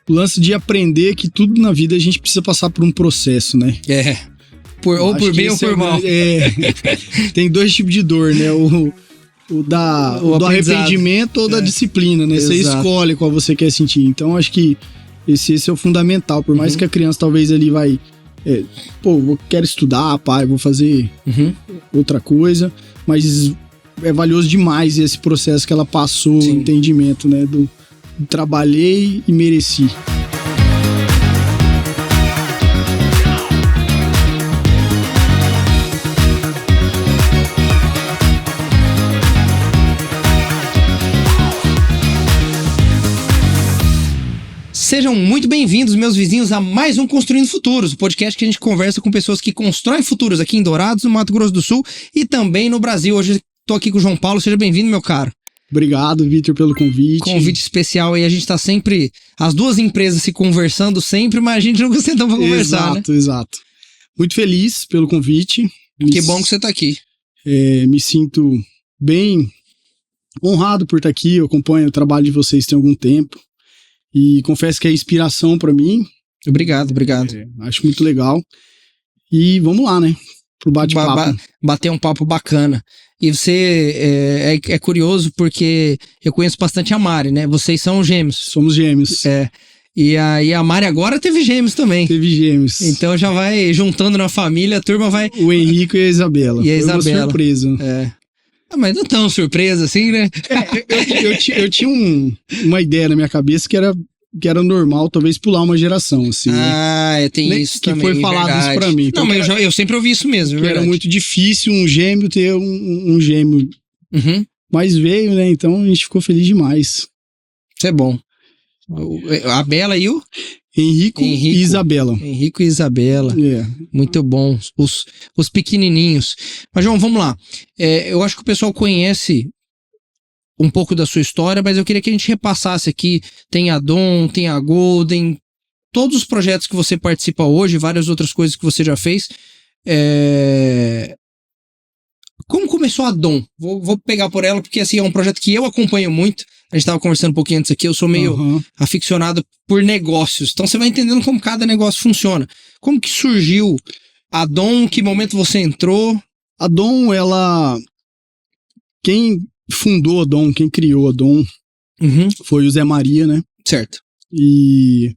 o lance de aprender que tudo na vida a gente precisa passar por um processo, né? Ou por bem ou por mal. Tem dois tipos de dor, né? O do arrependimento ou da disciplina, né? Exato. Você escolhe qual você quer sentir. Então, acho que esse é o fundamental. Por mais que a criança talvez ali vai... quero estudar, pai, vou fazer outra coisa. Mas é valioso demais esse processo que ela passou, o entendimento, né? Do trabalhei e mereci. Sejam muito bem-vindos, meus vizinhos, a mais um Construindo Futuros, o podcast que a gente conversa com pessoas que constroem futuros aqui em Dourados, no Mato Grosso do Sul e também no Brasil. Hoje estou aqui com o João Paulo, seja bem-vindo, meu caro. Obrigado, Vitor, pelo convite. Convite especial aí, a gente tá sempre, as duas empresas se conversando sempre, mas a gente nunca sentou pra conversar, né? Exato. Muito feliz pelo convite. Que bom que você tá aqui. Me sinto bem honrado por estar aqui, eu acompanho o trabalho de vocês tem algum tempo. E confesso que é inspiração pra mim. Obrigado. Acho muito legal. E vamos lá, né? Pro bate-papo. Bater um papo bacana. E você é curioso porque eu conheço bastante a Mari, né? Vocês são gêmeos. Somos gêmeos. E aí a Mari agora teve gêmeos também. Teve gêmeos. Então já vai juntando na família, a turma vai... O Henrico e a Isabela. E a Isabela. Foi uma surpresa. Mas não tão surpresa assim, né? Eu tinha uma ideia na minha cabeça que era normal, talvez pular uma geração, assim. Tem isso que também. foi falado verdade. Isso pra mim. Então, mas eu sempre ouvi isso mesmo, era muito difícil um gêmeo ter um gêmeo. Mas veio, né? Então a gente ficou feliz demais. Isso é bom. A Bela e o? Henrico e Isabela. Henrico e Isabela. Muito bom. Os pequenininhos. Mas, João, vamos lá. Eu acho que o pessoal conhece um pouco da sua história, mas eu queria que a gente repassasse aqui. Tem a Dom, tem a Golden, todos os projetos que você participa hoje, várias outras coisas que você já fez. Como começou a Dom? Vou pegar por ela, porque assim, é um projeto que eu acompanho muito. A gente estava conversando um pouquinho antes aqui, eu sou meio aficionado por negócios. Então você vai entendendo como cada negócio funciona. Como que surgiu a Dom? Que momento você entrou? A Dom, quem fundou a Dom, quem criou a Dom, foi o Zé Maria, né? Certo. E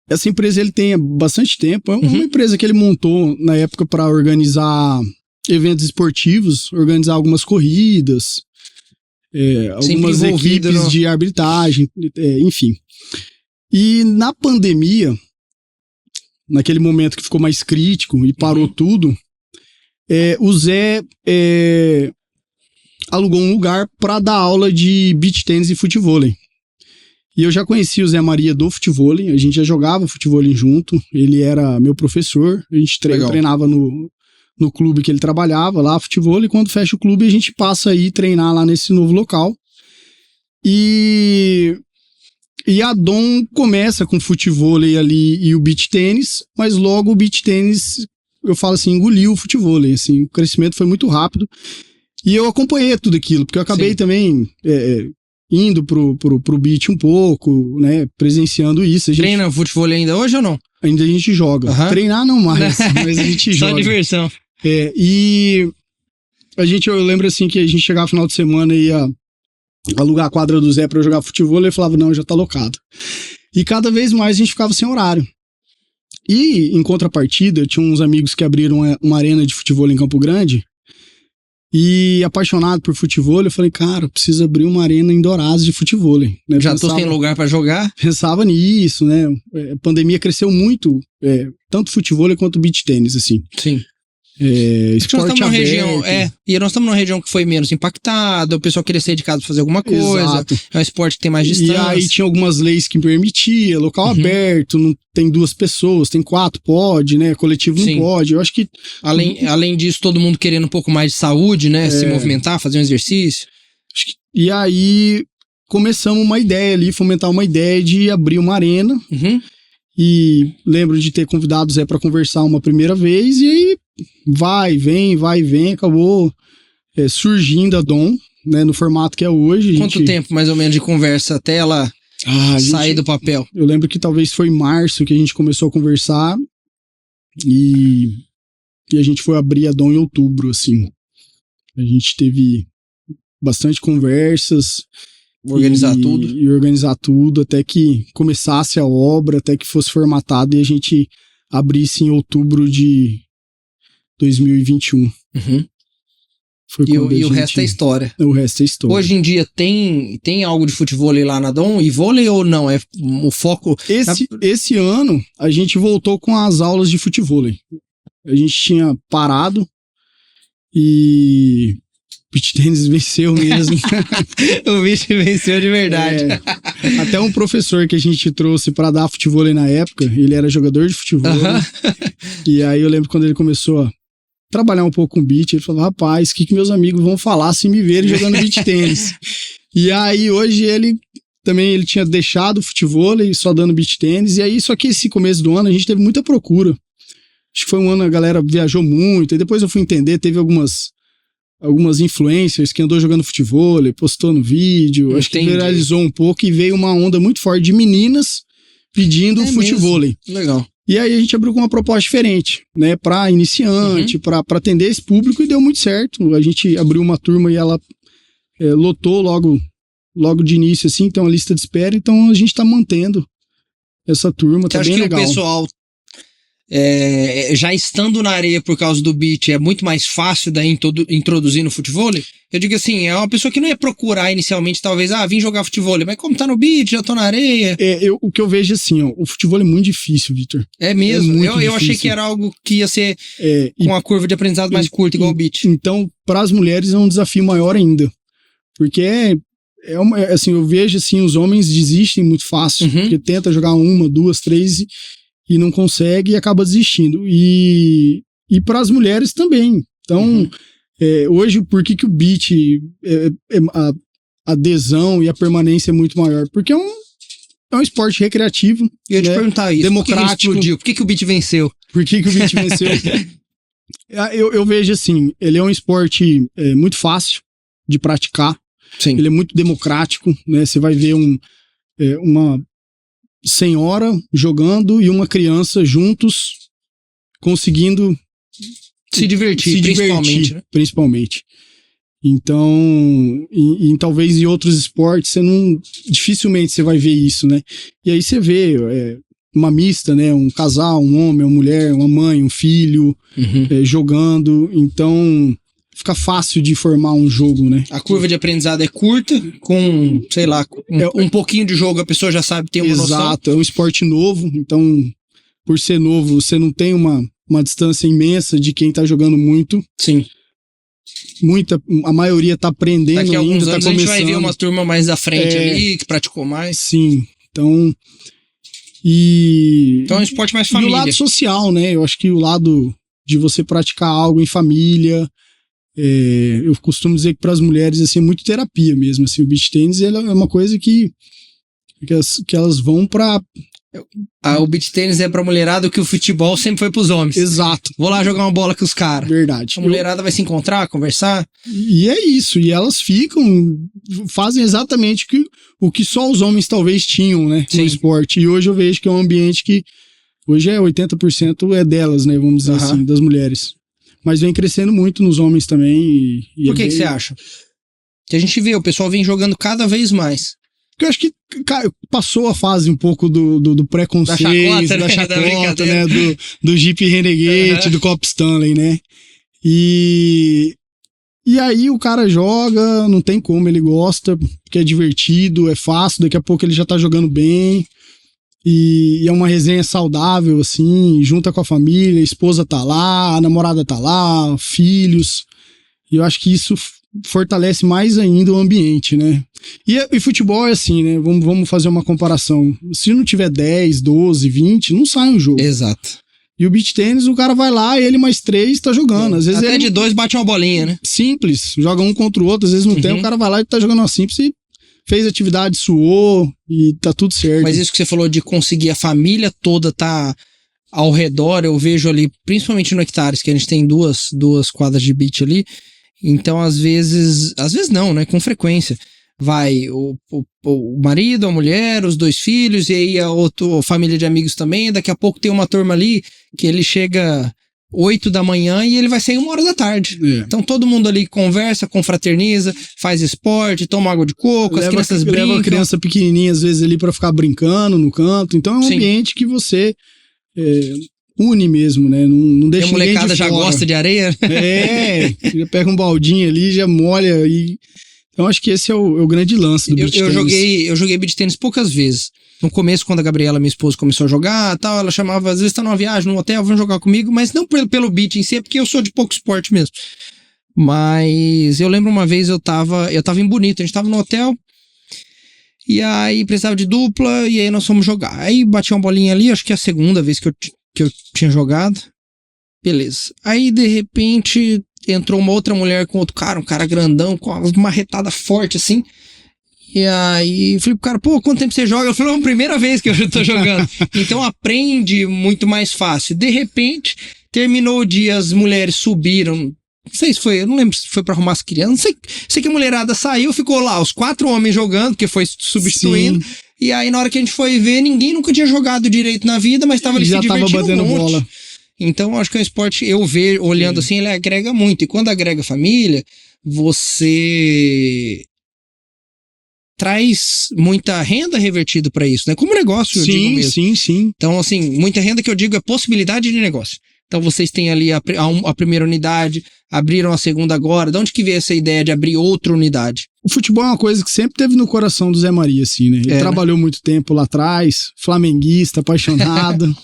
essa empresa ele tem há bastante tempo. É uma empresa que ele montou na época para organizar eventos esportivos, organizar algumas corridas, algumas equipes de arbitragem, enfim. E na pandemia, naquele momento que ficou mais crítico e parou tudo, o Zé alugou um lugar para dar aula de beach tênis e futevôlei. E eu já conheci o Zé Maria do futevôlei, a gente já jogava futevôlei junto, ele era meu professor, a gente treinava no clube que ele trabalhava lá, futevôlei, e quando fecha o clube a gente passa aí treinar lá nesse novo local. E a Dom começa com futevôlei ali e o beach tênis, mas logo o beach tênis, eu falo assim, engoliu o futevôlei, assim, o crescimento foi muito rápido. E eu acompanhei tudo aquilo, porque eu acabei também indo pro beach um pouco, né, presenciando isso. Treina futevôlei ainda hoje ou não? Ainda a gente joga. Treinar não mais, mas a gente joga. Só diversão. E eu lembro assim que a gente chegava no final de semana e ia alugar a quadra do Zé pra jogar futevôlei, e falava, não, já tá locado. E cada vez mais a gente ficava sem horário. E, em contrapartida, eu tinha uns amigos que abriram uma arena de futevôlei em Campo Grande, e apaixonado por futevôlei, eu falei, cara, preciso abrir uma arena em Dourados de futevôlei. Né? Já tô sem lugar pra jogar? Pensava nisso, né? A pandemia cresceu muito, tanto futevôlei quanto beach tênis, assim. Sim. Esporte aberto. E nós estamos numa região que foi menos impactada, o pessoal queria sair de casa pra fazer alguma coisa. Exato. É um esporte que tem mais distância. E aí tinha algumas leis que permitia, local aberto, não tem 2 pessoas, tem 4, pode, né? Coletivo não pode. Eu acho que... Além disso, todo mundo querendo um pouco mais de saúde, né? Se movimentar, fazer um exercício. E aí começamos uma ideia ali, fomentar uma ideia de abrir uma arena. E lembro de ter convidado o Zé pra conversar uma primeira vez, e aí vai, vem, acabou surgindo a Dom, né, no formato que é hoje. Quanto tempo, mais ou menos, de conversa até ela sair do papel? Eu lembro que talvez foi em março que a gente começou a conversar e a gente foi abrir a DOM em outubro, assim. A gente teve bastante conversas. Organizar tudo. E organizar tudo até que começasse a obra, até que fosse formatado e a gente abrisse em outubro de 2021. Foi e o resto é história. O resto é história. Hoje em dia tem algo de futebol lá na DOM? E vôlei ou não? É o foco... Esse ano a gente voltou com as aulas de futebol. A gente tinha parado e... O beach tênis venceu mesmo. O beach venceu de verdade. Até um professor que a gente trouxe para dar futebol na época, ele era jogador de futebol. E aí eu lembro quando ele começou a trabalhar um pouco com beach, ele falou, rapaz, o que meus amigos vão falar se me verem jogando beach tênis? E aí hoje ele tinha deixado o futebol e só dando beach tênis. E aí só que esse começo do ano a gente teve muita procura. Acho que foi um ano a galera viajou muito. E depois eu fui entender, teve algumas influencers que andou jogando futebol, postou no vídeo, acho que viralizou um pouco e veio uma onda muito forte de meninas pedindo futebol. Legal. E aí a gente abriu com uma proposta diferente, né, para iniciante, para atender esse público e deu muito certo. A gente abriu uma turma e ela lotou logo de início, assim, tem uma lista de espera, então a gente tá mantendo essa turma, tá bem legal. Você acha que o pessoal... já estando na areia por causa do beach, é muito mais fácil daí introduzir no futebol? Eu digo assim, é uma pessoa que não ia procurar inicialmente, talvez, vim jogar futebol, mas como tá no beach, já tô na areia. O que eu vejo assim, ó, o futebol é muito difícil, Victor. É mesmo? Eu achei que era algo que ia ser com a curva de aprendizado mais curta, igual o beach. Então, para as mulheres é um desafio maior ainda. Porque assim, eu vejo assim, os homens desistem muito fácil, porque tenta jogar 1, 2, 3 e não consegue e acaba desistindo. E para as mulheres também. Então, hoje, por que o beach, a adesão e a permanência é muito maior? Porque é um esporte recreativo. Eu ia te perguntar isso. Democrático. Por que o beach venceu? Por que o beach venceu? Eu vejo assim, ele é um esporte muito fácil de praticar. Sim. Ele é muito democrático, né? Você vai ver uma senhora jogando e uma criança juntos conseguindo se divertir, principalmente. Então, talvez em outros esportes dificilmente você vai ver isso, né? E aí você vê uma mista, né? Um casal, um homem, uma mulher, uma mãe, um filho jogando. Então fica fácil de formar um jogo, né? A curva de aprendizado é curta, com, sei lá, um pouquinho de jogo a pessoa já sabe, tem uma noção. Exato, é um esporte novo, então, por ser novo, você não tem uma distância imensa de quem tá jogando muito. Sim. A maioria tá aprendendo ainda, daqui a alguns anos tá começando. A gente vai ver uma turma mais à frente ali, que praticou mais. Sim, então é um esporte mais família. E o lado social, né? Eu acho que o lado de você praticar algo em família... eu costumo dizer que para as mulheres assim, é muito terapia mesmo. Assim, o beach tênis é uma coisa que elas vão para... o beach tênis é pra mulherada o que o futebol sempre foi pros homens. Exato. Vou lá jogar uma bola com os caras. Verdade. A mulherada vai se encontrar, conversar. E é isso. E elas fazem exatamente o que só os homens talvez tinham, né? No esporte. E hoje eu vejo que é um ambiente que hoje 80% é delas, né? Vamos dizer assim, das mulheres. Mas vem crescendo muito nos homens também. Por que você acha? Que a gente vê, o pessoal vem jogando cada vez mais. Porque eu acho que passou a fase um pouco do preconceito, da chacota, né? Do Jeep Renegade, do Cop Stanley, né? E aí o cara joga, não tem como, ele gosta, porque é divertido, é fácil, daqui a pouco ele já tá jogando bem. E é uma resenha saudável, assim, junta com a família, a esposa tá lá, a namorada tá lá, filhos. E eu acho que isso fortalece mais ainda o ambiente, né? E futebol é assim, né? Vamos fazer uma comparação. Se não tiver 10, 12, 20, não sai um jogo. Exato. E o beach tênis, o cara vai lá, ele mais 3 tá jogando. Às vezes até de 2 bate uma bolinha, né? Simples, joga um contra o outro, às vezes não tem, o cara vai lá e tá jogando uma simples e fez atividade, suou e tá tudo certo. Mas isso que você falou de conseguir a família toda tá ao redor, eu vejo ali, principalmente no Hectares, que a gente tem duas quadras de beach ali, então às vezes não, né, com frequência, vai o marido, a mulher, os 2 filhos, e aí a família de amigos também. Daqui a pouco tem uma turma ali que ele chega 8 da manhã e ele vai sair 1 hora da tarde. Então todo mundo ali conversa, confraterniza, faz esporte, toma água de coco, as crianças brincam. Leva a criança pequenininha às vezes ali pra ficar brincando no canto. Então é um ambiente que você une mesmo, né? Não deixa ninguém de fora. A molecada já gosta de areia. Já pega um baldinho ali, já molha e... Então acho que esse é o grande lance do beach tênis. Eu joguei beach tênis poucas vezes. No começo, quando a Gabriela, minha esposa, começou a jogar, tal, ela chamava, às vezes tá numa viagem, num hotel, vão jogar comigo, mas não pelo beach em si, é porque eu sou de pouco esporte mesmo. Mas eu lembro uma vez, eu tava em Bonito, a gente tava no hotel, e aí precisava de dupla, e aí nós fomos jogar. Aí bati uma bolinha ali, acho que é a segunda vez que eu tinha jogado. Beleza. Aí, de repente, entrou uma outra mulher com outro cara, um cara grandão, com uma marretada forte, assim. E aí, falei pro cara, pô, quanto tempo você joga? Eu falei, não, primeira vez que eu tô jogando. Então aprende muito mais fácil. De repente, terminou o dia, as mulheres subiram. Não sei se foi, eu não lembro se foi pra arrumar as crianças. Não sei que a mulherada saiu, ficou lá, os 4 homens jogando, porque foi substituindo. Sim. E aí, na hora que a gente foi ver, ninguém nunca tinha jogado direito na vida, mas tava ali se divertindo já tava batendo bola. Então, acho que é um esporte, eu vejo, olhando assim, ele agrega muito. E quando agrega família, você traz muita renda revertida para isso, né? Como negócio, eu digo mesmo. Sim. Então, assim, muita renda que eu digo é possibilidade de negócio. Então, vocês têm ali a primeira unidade, abriram a segunda agora. De onde que veio essa ideia de abrir outra unidade? O futebol é uma coisa que sempre teve no coração do Zé Maria, assim, né? Ele trabalhou muito tempo lá atrás, flamenguista, apaixonado.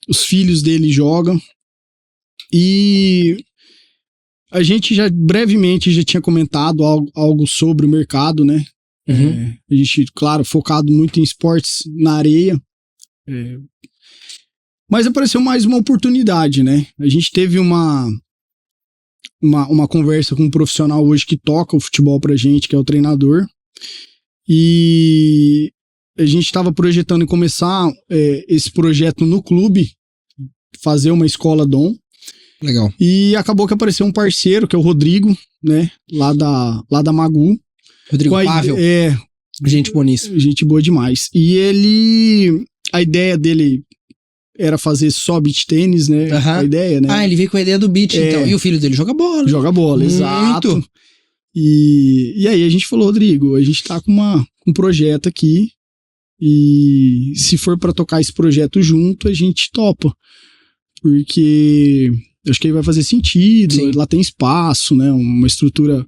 Os filhos dele jogam. E a gente brevemente já tinha comentado algo sobre o mercado, né? A gente, claro, focado muito em esportes na areia. Mas apareceu mais uma oportunidade, né? A gente teve uma conversa com um profissional hoje que toca o futebol pra gente, que é o treinador. E a gente estava projetando em começar esse projeto no clube, fazer uma escola Dom. Legal. E acabou que apareceu um parceiro, que é o Rodrigo, né? Lá da Magu. Rodrigo Pavel. Gente boníssima. Gente boa demais. E a ideia dele era fazer só beach tênis, né? A ideia, né? Ele veio com a ideia do beach, então. E o filho dele joga bola. Joga bola, exato. E aí a gente falou, Rodrigo, a gente tá com um projeto aqui. E se for para tocar esse projeto junto, a gente topa. Porque acho que aí vai fazer sentido. Sim. Lá tem espaço, né? Uma estrutura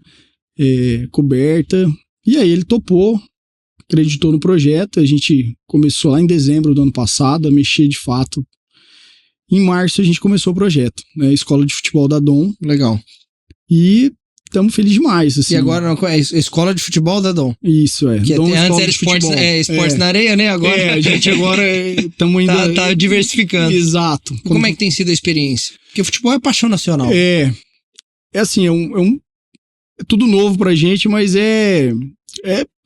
coberta. E aí ele topou, acreditou no projeto. A gente começou lá em dezembro do ano passado a mexer de fato. Em março a gente começou o projeto, né? Escola de Futebol da Dom. Legal. E estamos felizes demais. Assim. E agora é Escola de Futebol da Dom. Isso, que Dom antes era esportes na areia, né? Agora a gente agora estamos ainda... tá diversificando. Exato. Como é que tem sido a experiência? Porque o futebol é paixão nacional. É assim, é tudo novo pra gente, mas é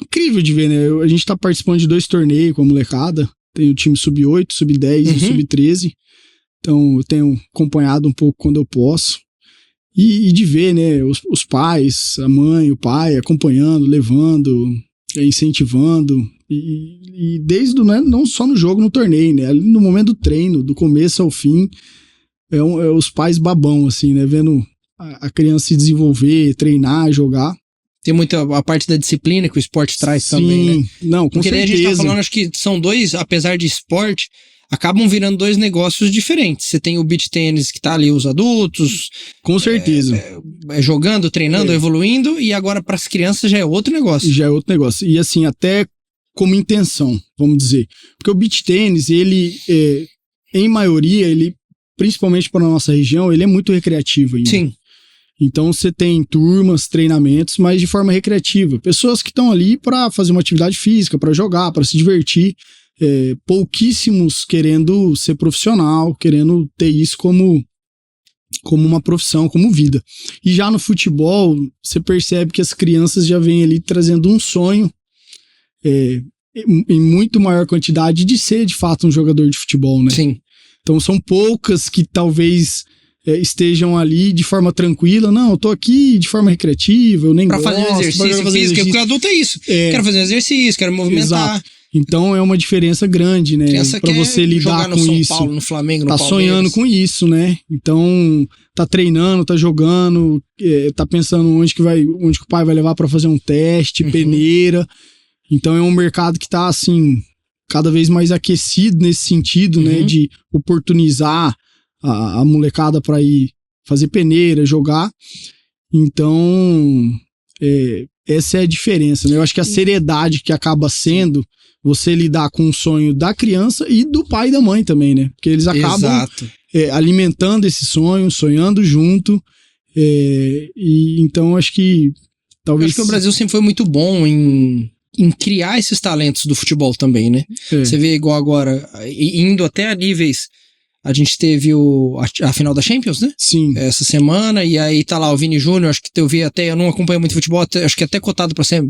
incrível de ver, né? A gente tá participando de 2 torneios com a molecada. Tem o time sub-8, sub-10 e sub-13. Então eu tenho acompanhado um pouco quando eu posso. E de ver, né, os pais, a mãe, o pai acompanhando, levando, incentivando. E desde, né, não só no jogo, no torneio, né? Ali no momento do treino, do começo ao fim, os pais babão, assim, né? Vendo a criança se desenvolver, treinar, jogar. Tem muita a parte da disciplina que o esporte traz também, né? Não, com Porque certeza. Daí a gente tá falando, acho que são 2, apesar de esporte, acabam virando 2 negócios diferentes. Você tem o beach tênis que tá ali os adultos. Com certeza. Jogando, treinando, evoluindo, e agora para as crianças já é outro negócio. Já é outro negócio. E assim, até como intenção, vamos dizer. Porque o beach tênis, ele, em maioria, principalmente para nossa região, ele é muito recreativo ainda. Sim. Então você tem turmas, treinamentos, mas de forma recreativa. Pessoas que estão ali para fazer uma atividade física, para jogar, para se divertir. Pouquíssimos querendo ser profissional, querendo ter isso como uma profissão, como vida. E já no futebol, você percebe que as crianças já vêm ali trazendo um sonho em muito maior quantidade de ser, de fato, um jogador de futebol, né? Sim. Então são poucas que talvez estejam ali de forma tranquila. Não, eu tô aqui de forma recreativa, eu nem gosto. Pra fazer um exercício físico, porque o adulto é isso. Quero fazer um exercício, quero me movimentar. Exato. Então é uma diferença grande, né? Pra você lidar com São isso. Paulo, no Flamengo, no tá Palmeiras. Sonhando com isso, né? Então tá treinando, tá jogando, tá pensando onde que o pai vai levar pra fazer um teste, peneira. Então é um mercado que tá assim cada vez mais aquecido nesse sentido, né? De oportunizar a molecada pra ir fazer peneira, jogar. Então essa é a diferença, né? Eu acho que a seriedade que acaba sendo você lidar com o sonho da criança e do pai e da mãe também, né? Porque eles acabam alimentando esse sonho, sonhando junto. E então acho que talvez... Acho que o Brasil sempre foi muito bom em criar esses talentos do futebol também, né? Você vê igual agora, indo até a níveis... A gente teve a final da Champions, né? Sim. Essa semana, e aí tá lá o Vini Júnior, acho que eu vi até, eu não acompanho muito futebol, acho que até cotado pra ser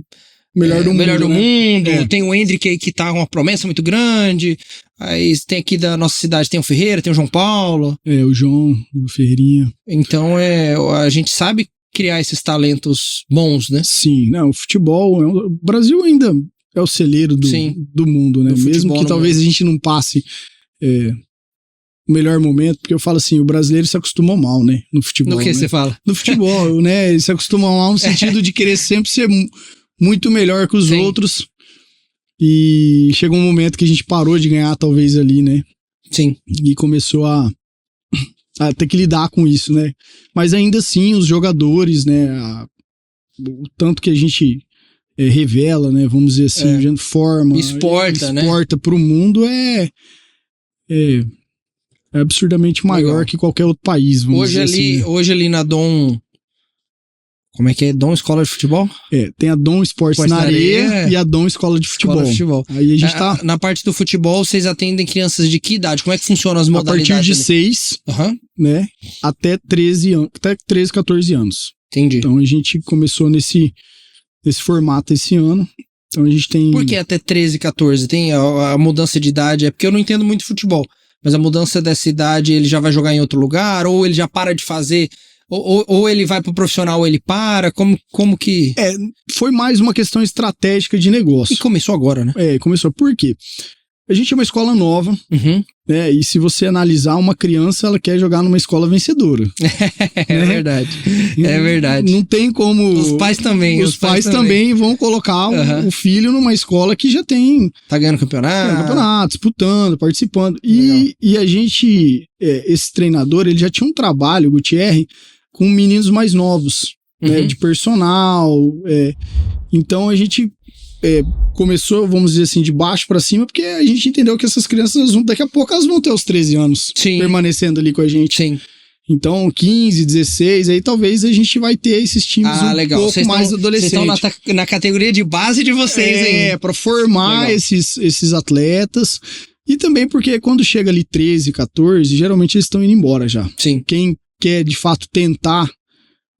melhor do mundo. Tem o Endrick que tá uma promessa muito grande. Aí tem aqui da nossa cidade, tem o Ferreira, tem o João Paulo. O João, o Ferreirinha. Então a gente sabe criar esses talentos bons, né? Sim, não, o futebol, o Brasil ainda é o celeiro do mundo, né? Mesmo que talvez a gente não passe o melhor momento, porque eu falo assim, o brasileiro se acostumou mal, né? No futebol. No que você fala? No futebol, né? Ele se acostumou mal no sentido de querer sempre ser muito melhor que os outros. E chegou um momento que a gente parou de ganhar, talvez, ali, né? Sim. E começou a ter que lidar com isso, né? Mas ainda assim, os jogadores, né? O tanto que a gente revela, né? Vamos dizer assim, a gente forma. Exporta pro mundo é absurdamente maior que qualquer outro país, vamos dizer assim, né? Hoje ali na Dom... Como é que é? Dom Escola de Futebol? Tem a Dom Esportes na Areia e a Dom Escola de Futebol. Aí a gente na parte do futebol, vocês atendem crianças de que idade? Como é que funcionam as modalidades? A partir de 6, né? Até 13, 14 anos. Entendi. Então a gente começou nesse formato esse ano. Então a gente tem... Por que até 13, 14? Tem a mudança de idade? É porque eu não entendo muito futebol. Mas a mudança dessa idade, ele já vai jogar em outro lugar? Ou ele já para de fazer... Ou ele vai pro profissional ou ele para? Como que... Foi mais uma questão estratégica de negócio. E começou agora, né? Começou. Por quê? A gente é uma escola nova, né? E se você analisar, uma criança, ela quer jogar numa escola vencedora. É verdade. É verdade. Não tem como... Os pais também. Os pais também vão colocar o filho numa escola que já tem... Tá ganhando campeonato. Disputando, participando. E a gente... esse treinador, ele já tinha um trabalho, o Gutierre, com meninos mais novos, né? De personal. Então a gente... começou, vamos dizer assim, de baixo pra cima, porque a gente entendeu que essas crianças, daqui a pouco, elas vão ter os 13 anos permanecendo ali com a gente. Sim. Então, 15, 16, aí talvez a gente vai ter esses times pouco mais adolescentes. Vocês estão na categoria de base de vocês, hein? Pra formar esses atletas. E também porque quando chega ali 13, 14, geralmente eles estão indo embora já. Sim. Quem quer, de fato, tentar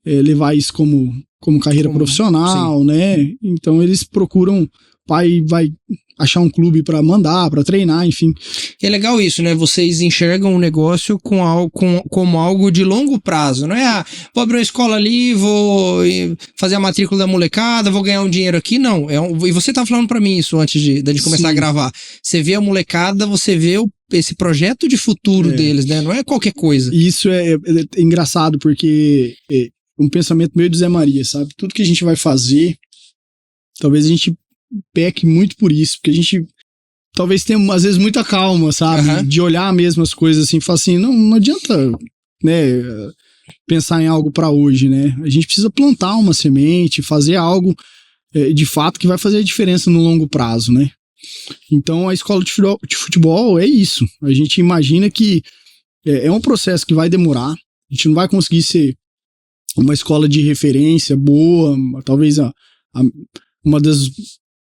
levar isso como carreira profissional, né? Então eles procuram, pai vai achar um clube pra mandar, pra treinar, enfim. É legal isso, né? Vocês enxergam o negócio como algo de longo prazo, não é? Vou abrir uma escola ali, vou fazer a matrícula da molecada, vou ganhar um dinheiro aqui, não. E você tá falando pra mim isso antes de começar a gravar. Você vê a molecada, você vê esse projeto de futuro deles, né? Não é qualquer coisa. Isso é engraçado, porque um pensamento meio do Zé Maria, sabe? Tudo que a gente vai fazer, talvez a gente peque muito por isso, porque a gente talvez tenha, às vezes, muita calma, sabe? De olhar mesmo as coisas assim, falar assim, não adianta, né, pensar em algo para hoje, né? A gente precisa plantar uma semente, fazer algo de fato que vai fazer a diferença no longo prazo, né? Então a escola de futebol é isso. A gente imagina que é um processo que vai demorar, a gente não vai conseguir ser uma escola de referência boa, talvez uma das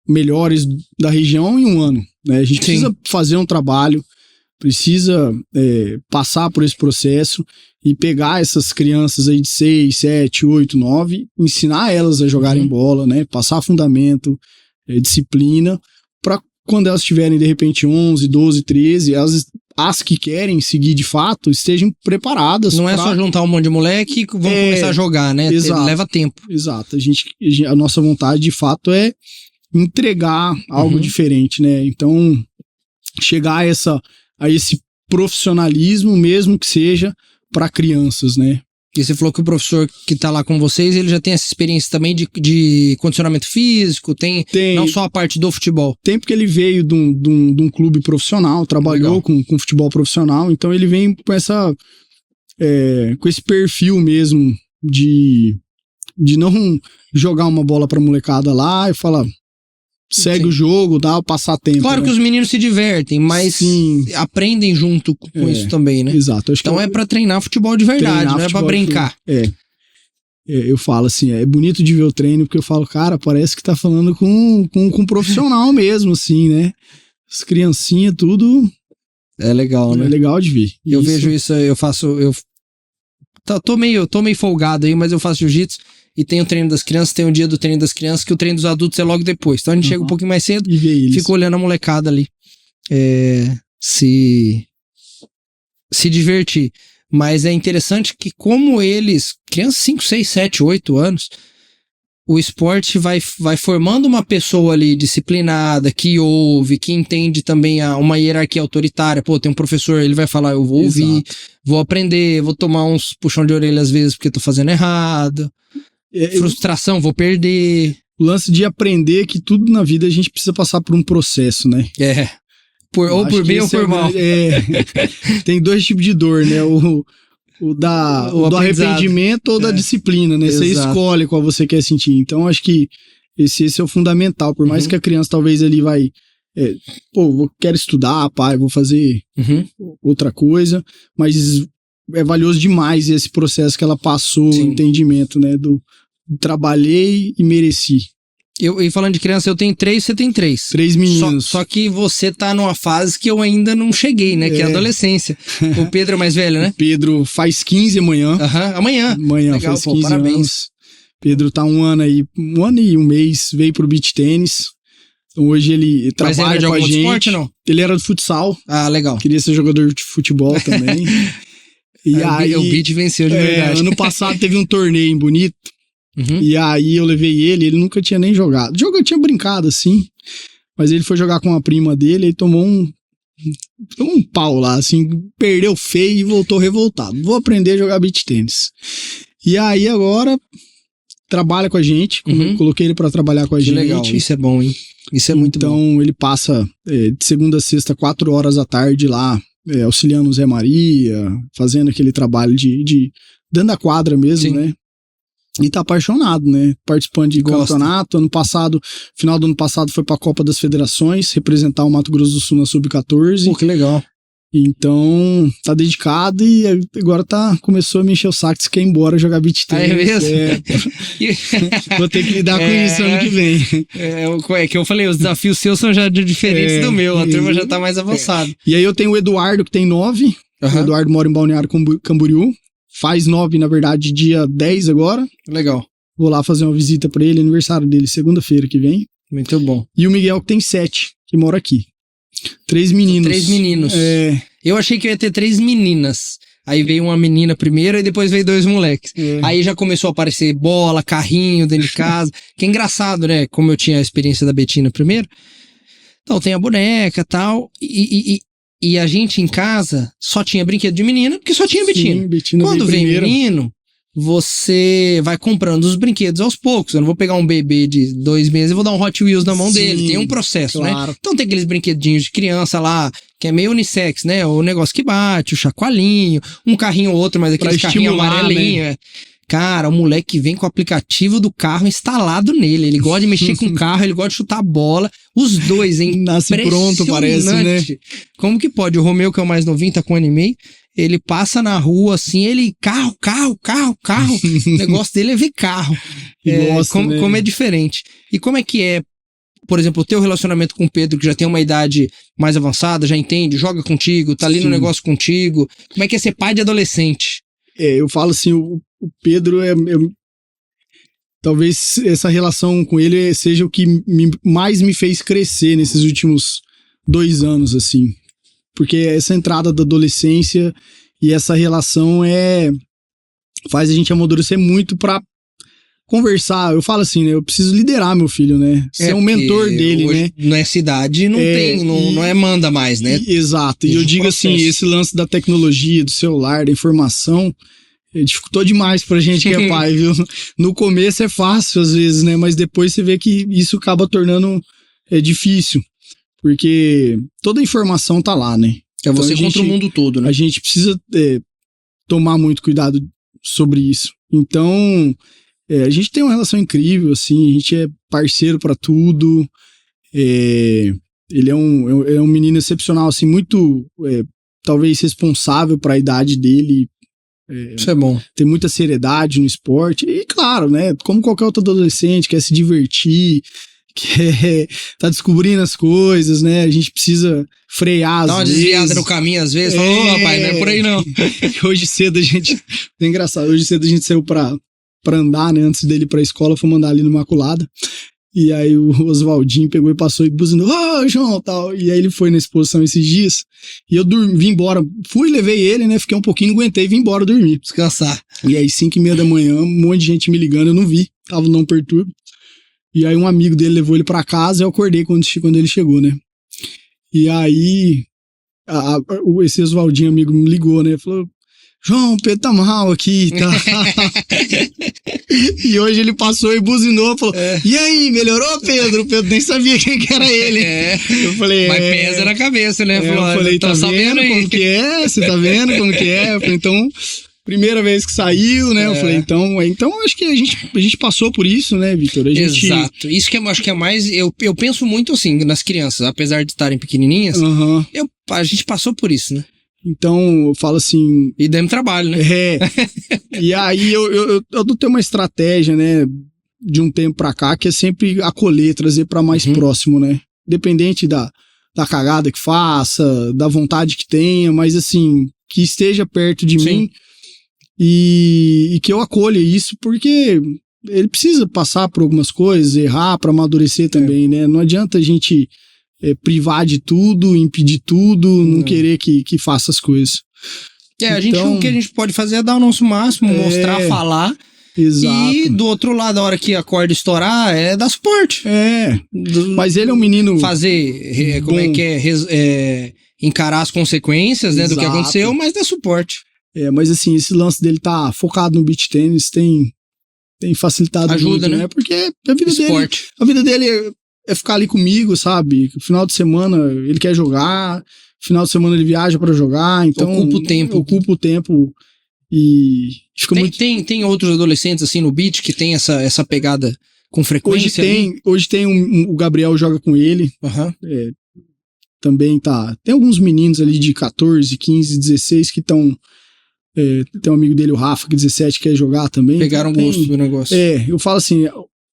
melhores da região em um ano, né? A gente precisa fazer um trabalho, precisa passar por esse processo e pegar essas crianças aí de 6, 7, 8, 9, ensinar elas a jogarem bola, né? Passar fundamento, disciplina, para quando elas tiverem de repente 11, 12, 13, elas as que querem seguir de fato estejam preparadas. Não é só juntar um monte de moleque e vamos começar a jogar, né? Exato, leva tempo. Exato. A nossa vontade, de fato, é entregar algo diferente, né? Então, chegar a esse profissionalismo, mesmo que seja para crianças, né? E você falou que o professor que tá lá com vocês, ele já tem essa experiência também de condicionamento físico, tem não só a parte do futebol. Tem, porque ele veio de um clube profissional, trabalhou com futebol profissional, então ele vem com com esse perfil mesmo de não jogar uma bola pra molecada lá e falar, segue o jogo, dá o passatempo. Claro, né? Que os meninos se divertem, mas aprendem junto com isso também, né? Exato. Então é pra treinar futebol de verdade, não é pra brincar. Eu falo assim, é bonito de ver o treino, porque eu falo, cara, parece que tá falando com um profissional mesmo, assim, né? As criancinhas, tudo... É legal, né? É legal de ver. Eu vejo isso, tô meio folgado aí, mas eu faço jiu-jitsu. E tem o treino das crianças, tem o dia do treino das crianças, que o treino dos adultos é logo depois. Então a gente chega um pouquinho mais cedo e fica olhando a molecada ali. Se divertir. Mas é interessante que como eles, crianças 5, 6, 7, 8 anos, o esporte vai formando uma pessoa ali disciplinada, que ouve, que entende também uma hierarquia autoritária. Pô, tem um professor, ele vai falar, eu vou ouvir, vou aprender, vou tomar uns puxão de orelha às vezes porque tô fazendo errado. Frustração, vou perder. O lance de aprender que tudo na vida a gente precisa passar por um processo, né? Ou por bem ou por mal. Tem dois tipos de dor, né? O do arrependimento ou da disciplina, né? Exato. Você escolhe qual você quer sentir. Então, acho que esse é o fundamental. Por mais que a criança talvez ali quero estudar, pai, vou fazer outra coisa, mas é valioso demais esse processo que ela passou, o entendimento, né? Trabalhei e mereci. E falando de criança, eu tenho 3, você tem 3. 3 meninos. Só que você tá numa fase que eu ainda não cheguei, né? Que é a adolescência. O Pedro é mais velho, né? O Pedro faz 15 amanhã. Amanhã. Amanhã faz 15 parabéns. anos. Pedro tá um ano e um mês, veio pro beach tênis. Então hoje ele trabalha com a gente. Esporte, não? Ele era do futsal. Ah, legal. Queria ser jogador de futebol também. O beach venceu de verdade. Ano passado teve um torneio em Bonito. E aí eu levei ele nunca tinha nem jogado. Eu tinha brincado assim, mas ele foi jogar com a prima dele e tomou um pau lá, assim, perdeu feio e voltou revoltado. Vou aprender a jogar beach tênis. E aí agora trabalha com a gente, coloquei ele pra trabalhar com a gente. Legal, isso é bom, hein? Isso é muito bom. Então ele passa de segunda a sexta, 4 horas da tarde lá, auxiliando o Zé Maria, fazendo aquele trabalho de dentro da quadra mesmo, né? E tá apaixonado, né? Participando de campeonato. Final do ano passado foi pra Copa das Federações, representar o Mato Grosso do Sul na Sub-14. Pô, que legal. Então, tá dedicado e agora começou a me encher o saco se quer ir embora jogar beach tênis. É mesmo? Vou ter que lidar com isso ano que vem. É que eu falei, os desafios seus são já diferentes do meu, a turma já tá mais avançada. E aí eu tenho o Eduardo, que tem 9. O Eduardo mora em Balneário Camboriú. Faz 9, na verdade, dia 10 agora. Legal. Vou lá fazer uma visita pra ele, aniversário dele, segunda-feira que vem. Muito bom. E o Miguel, que tem 7, que mora aqui. 3 meninos. 3 meninos. Eu achei que eu ia ter 3 meninas. Aí veio uma menina primeiro e depois veio 2 moleques. Aí já começou a aparecer bola, carrinho dentro de casa. Que é engraçado, né? Como eu tinha a experiência da Betina primeiro. Então tem a boneca e tal. E a gente em casa só tinha brinquedo de menina, porque só tinha Betina. Quando vem menino, você vai comprando os brinquedos aos poucos. Eu não vou pegar um bebê de 2 meses e vou dar um Hot Wheels na mão dele. Tem um processo, né? Então tem aqueles brinquedinhos de criança lá, que é meio unissex, né? O negócio que bate, o chacoalhinho, um carrinho ou outro, mas aquele carrinho amarelinho, né? Cara, o moleque vem com o aplicativo do carro instalado nele. Ele gosta de mexer com o carro, ele gosta de chutar a bola. Os dois, hein? Nasce pronto, parece, né? Como que pode? O Romeu, que é o mais novinho, tá com 1 ano e meio. Ele passa na rua, assim, ele... Carro. O negócio dele é ver carro. Como é diferente. E como é que é, por exemplo, o teu relacionamento com o Pedro, que já tem uma idade mais avançada, já entende, joga contigo, tá ali no negócio contigo. Como é que é ser pai de adolescente? Eu falo assim, o Pedro talvez essa relação com ele seja o que mais me fez crescer nesses últimos 2 anos, assim. porque essa entrada da adolescência e essa relação faz a gente amadurecer muito pra conversar. Eu falo assim, né? Eu preciso liderar meu filho, né? Ser um mentor dele, né? Nessa idade não é manda mais, né? Exato. E eu digo assim, esse lance da tecnologia, do celular, da informação, dificultou demais pra gente que é pai, viu? No começo é fácil às vezes, né? Mas depois você vê que isso acaba tornando difícil, porque toda a informação tá lá, né? É você contra o mundo todo, né? A gente precisa tomar muito cuidado sobre isso. Então, a gente tem uma relação incrível, assim, a gente é parceiro pra tudo. Ele é um menino excepcional, assim, muito, talvez, responsável pra idade dele. Isso é bom. Tem muita seriedade no esporte. E, claro, né, como qualquer outro adolescente, quer se divertir, tá descobrindo as coisas, né? A gente precisa frear às vezes. Dá uma desviada no caminho às vezes. Ô, rapaz, não é por aí não. Hoje cedo a gente... É engraçado, hoje cedo a gente saiu pra andar, né? Antes dele ir pra escola, fomos andar ali no Imaculada. E aí o Oswaldinho pegou e passou e buzinou, João, tal. E aí ele foi na exposição esses dias. E eu vim embora. Fui, levei ele, né? Fiquei um pouquinho, não aguentei, vim embora dormir. Descansar. E aí 5:30 da manhã, um monte de gente me ligando, eu não vi. Tava no Não Perturbe. E aí um amigo dele levou ele pra casa e eu acordei quando ele chegou, né? E aí esse Oswaldinho amigo me ligou, né? Falou, João, o Pedro tá mal aqui, tá? E hoje ele passou e buzinou, falou, e aí, melhorou, Pedro? O Pedro nem sabia quem que era ele. Eu falei, mas pesa na cabeça, né? Eu falei, tá vendo como que é? Você tá vendo como que é? Eu falei, então... Primeira vez que saiu, né? Eu falei, então acho que a gente passou por isso, né, Vitor? Exato. Isso que eu acho que é mais... Eu penso muito assim, nas crianças, apesar de estarem pequenininhas, a gente passou por isso, né? Então, eu falo assim... E demos trabalho, né? E aí, eu tenho uma estratégia, né, de um tempo pra cá, que é sempre acolher, trazer pra mais próximo, né? Independente da cagada que faça, da vontade que tenha, mas assim, que esteja perto de mim... E que eu acolha isso, porque ele precisa passar por algumas coisas, errar para amadurecer também, né? Não adianta a gente privar de tudo, impedir tudo, não querer que faça as coisas. O que a gente pode fazer é dar o nosso máximo, mostrar, falar. Exato. E do outro lado, a hora que a corda estourar, dar suporte. Mas ele é um menino... Fazer, como é que é, encarar as consequências, né, do que aconteceu, mas dar suporte. Mas assim, esse lance dele tá focado no beach tennis tem facilitado ajuda, muito, né? Porque a vida dele é ficar ali comigo, sabe? Final de semana ele quer jogar, final de semana ele viaja pra jogar, então... Ocupa o tempo e fica muito... Tem outros adolescentes assim no beach que tem essa pegada com frequência? Hoje tem o Gabriel joga com ele. Também tá... Tem alguns meninos ali de 14, 15, 16 que estão... tem um amigo dele, o Rafa, que 17 quer jogar também. Pegaram gosto do negócio. Eu falo assim,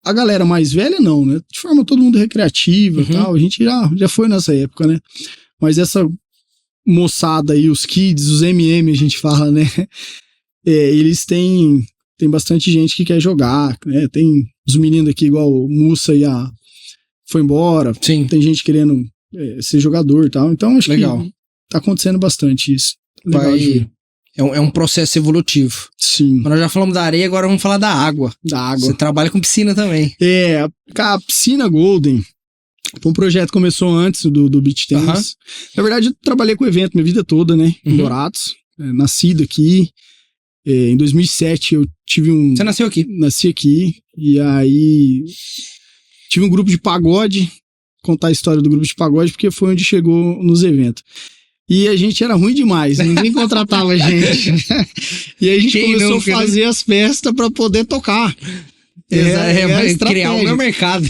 a galera mais velha não, né? De forma todo mundo recreativa e tal. A gente já foi nessa época, né? Mas essa moçada aí, os kids, os MM, a gente fala, né? Eles têm bastante gente que quer jogar, né? Tem os meninos aqui, igual o Mussa foi embora. Sim. Tem gente querendo ser jogador e tal. Então, acho legal. Que tá acontecendo bastante isso. Legal de ver. É um processo evolutivo. Sim. Nós já falamos da areia, agora vamos falar da água. Você trabalha com piscina também. A piscina Golden foi um projeto que começou antes do beach tennis. Na verdade, eu trabalhei com evento minha vida toda, né? Em Dourados. Nascido aqui. Em 2007 eu tive um... Você nasceu aqui? Nasci aqui. E aí tive um grupo de pagode. Contar a história do grupo de pagode, porque foi onde chegou nos eventos. E a gente era ruim demais, ninguém contratava a gente. E aí a gente começou a fazer as festas para poder tocar. Criar o meu mercado.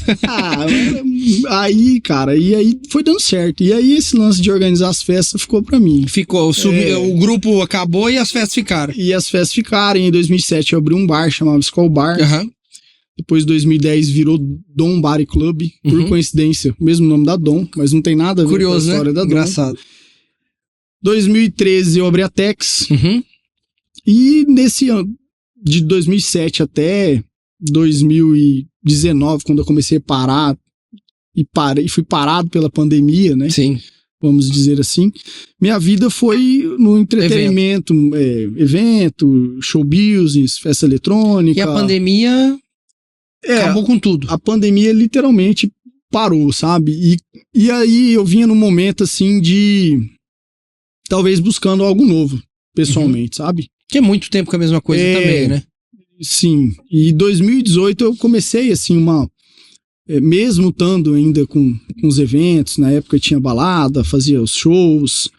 Aí, cara, e aí foi dando certo. E aí esse lance de organizar as festas ficou pra mim. Ficou, o grupo acabou e as festas ficaram. E as festas ficaram. Em 2007 eu abri um bar, chamava Skol Bar. Depois em 2010 virou Dom Bar e Club, por coincidência. O mesmo nome da Dom, mas não tem nada a ver com a história da Dom. Engraçado. 2013 eu abri a Tex. E nesse ano, de 2007 até 2019, quando eu comecei a parar, e fui parado pela pandemia, né? Sim. vamos dizer assim. Minha vida foi no entretenimento, evento, show business, festa eletrônica. E a pandemia acabou com tudo. A pandemia literalmente parou, sabe? E aí eu vinha num momento assim de talvez buscando algo novo, pessoalmente, sabe? Que é muito tempo com a mesma coisa também, né? Sim. E em 2018 eu comecei assim mesmo estando ainda com os eventos, na época tinha balada, fazia os shows,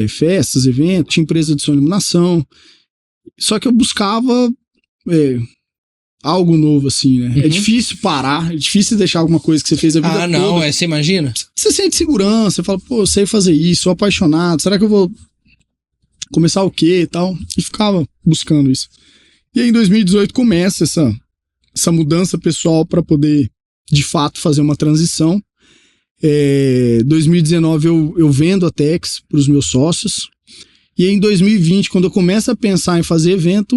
festas, eventos, tinha empresa de som e iluminação. Só que eu buscava algo novo, assim, né? É difícil parar, é difícil deixar alguma coisa que você fez a vida toda. Ah, não, você imagina? Você sente segurança, você fala, pô, eu sei fazer isso, sou apaixonado, será que eu vou começar o quê e tal? E ficava buscando isso. E aí em 2018 começa essa mudança pessoal para poder, de fato, fazer uma transição. 2019 eu vendo a Tex para os meus sócios. E aí, em 2020, quando eu começo a pensar em fazer evento,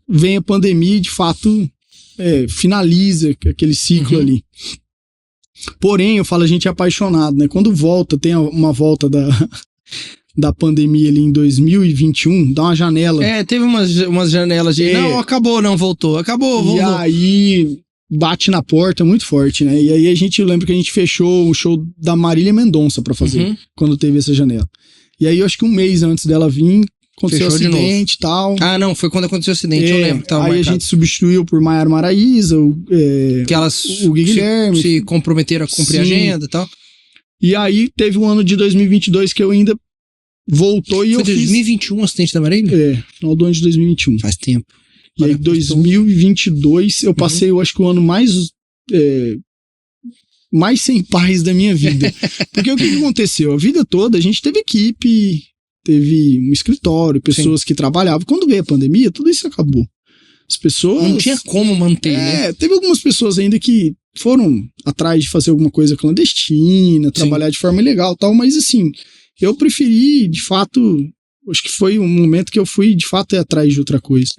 vem a pandemia e, de fato, finaliza aquele ciclo ali. Porém, eu falo, a gente é apaixonado, né? Quando volta, tem uma volta da pandemia ali em 2021, dá uma janela. Teve umas janelas de não, acabou, não, voltou. Acabou, voltou. E aí bate na porta muito forte, né? E aí a gente lembra que a gente fechou o show da Marília Mendonça pra fazer, quando teve essa janela. E aí eu acho que um mês antes dela vir, aconteceu Fechou acidente e tal. Ah, não, foi quando aconteceu o acidente, eu lembro. Aí marcado. A gente substituiu por Maiara Maraíza, que elas o Gui Guilherme. Se comprometeram a cumprir a agenda e tal. E aí teve um ano de 2022 que eu ainda voltou e foi eu fiz... 2021 o acidente da Marília? Final do ano de 2021. Faz tempo. E aí, 2022, eu passei, eu acho que o ano mais sem paz da minha vida. Porque o que aconteceu? A vida toda a gente teve equipe, teve um escritório, pessoas que trabalhavam. Quando veio a pandemia, tudo isso acabou. As pessoas... Não tinha como manter, né? Teve algumas pessoas ainda que foram atrás de fazer alguma coisa clandestina, trabalhar de forma ilegal e tal, mas assim, eu preferi, de fato... Acho que foi um momento que eu fui, de fato, atrás de outra coisa.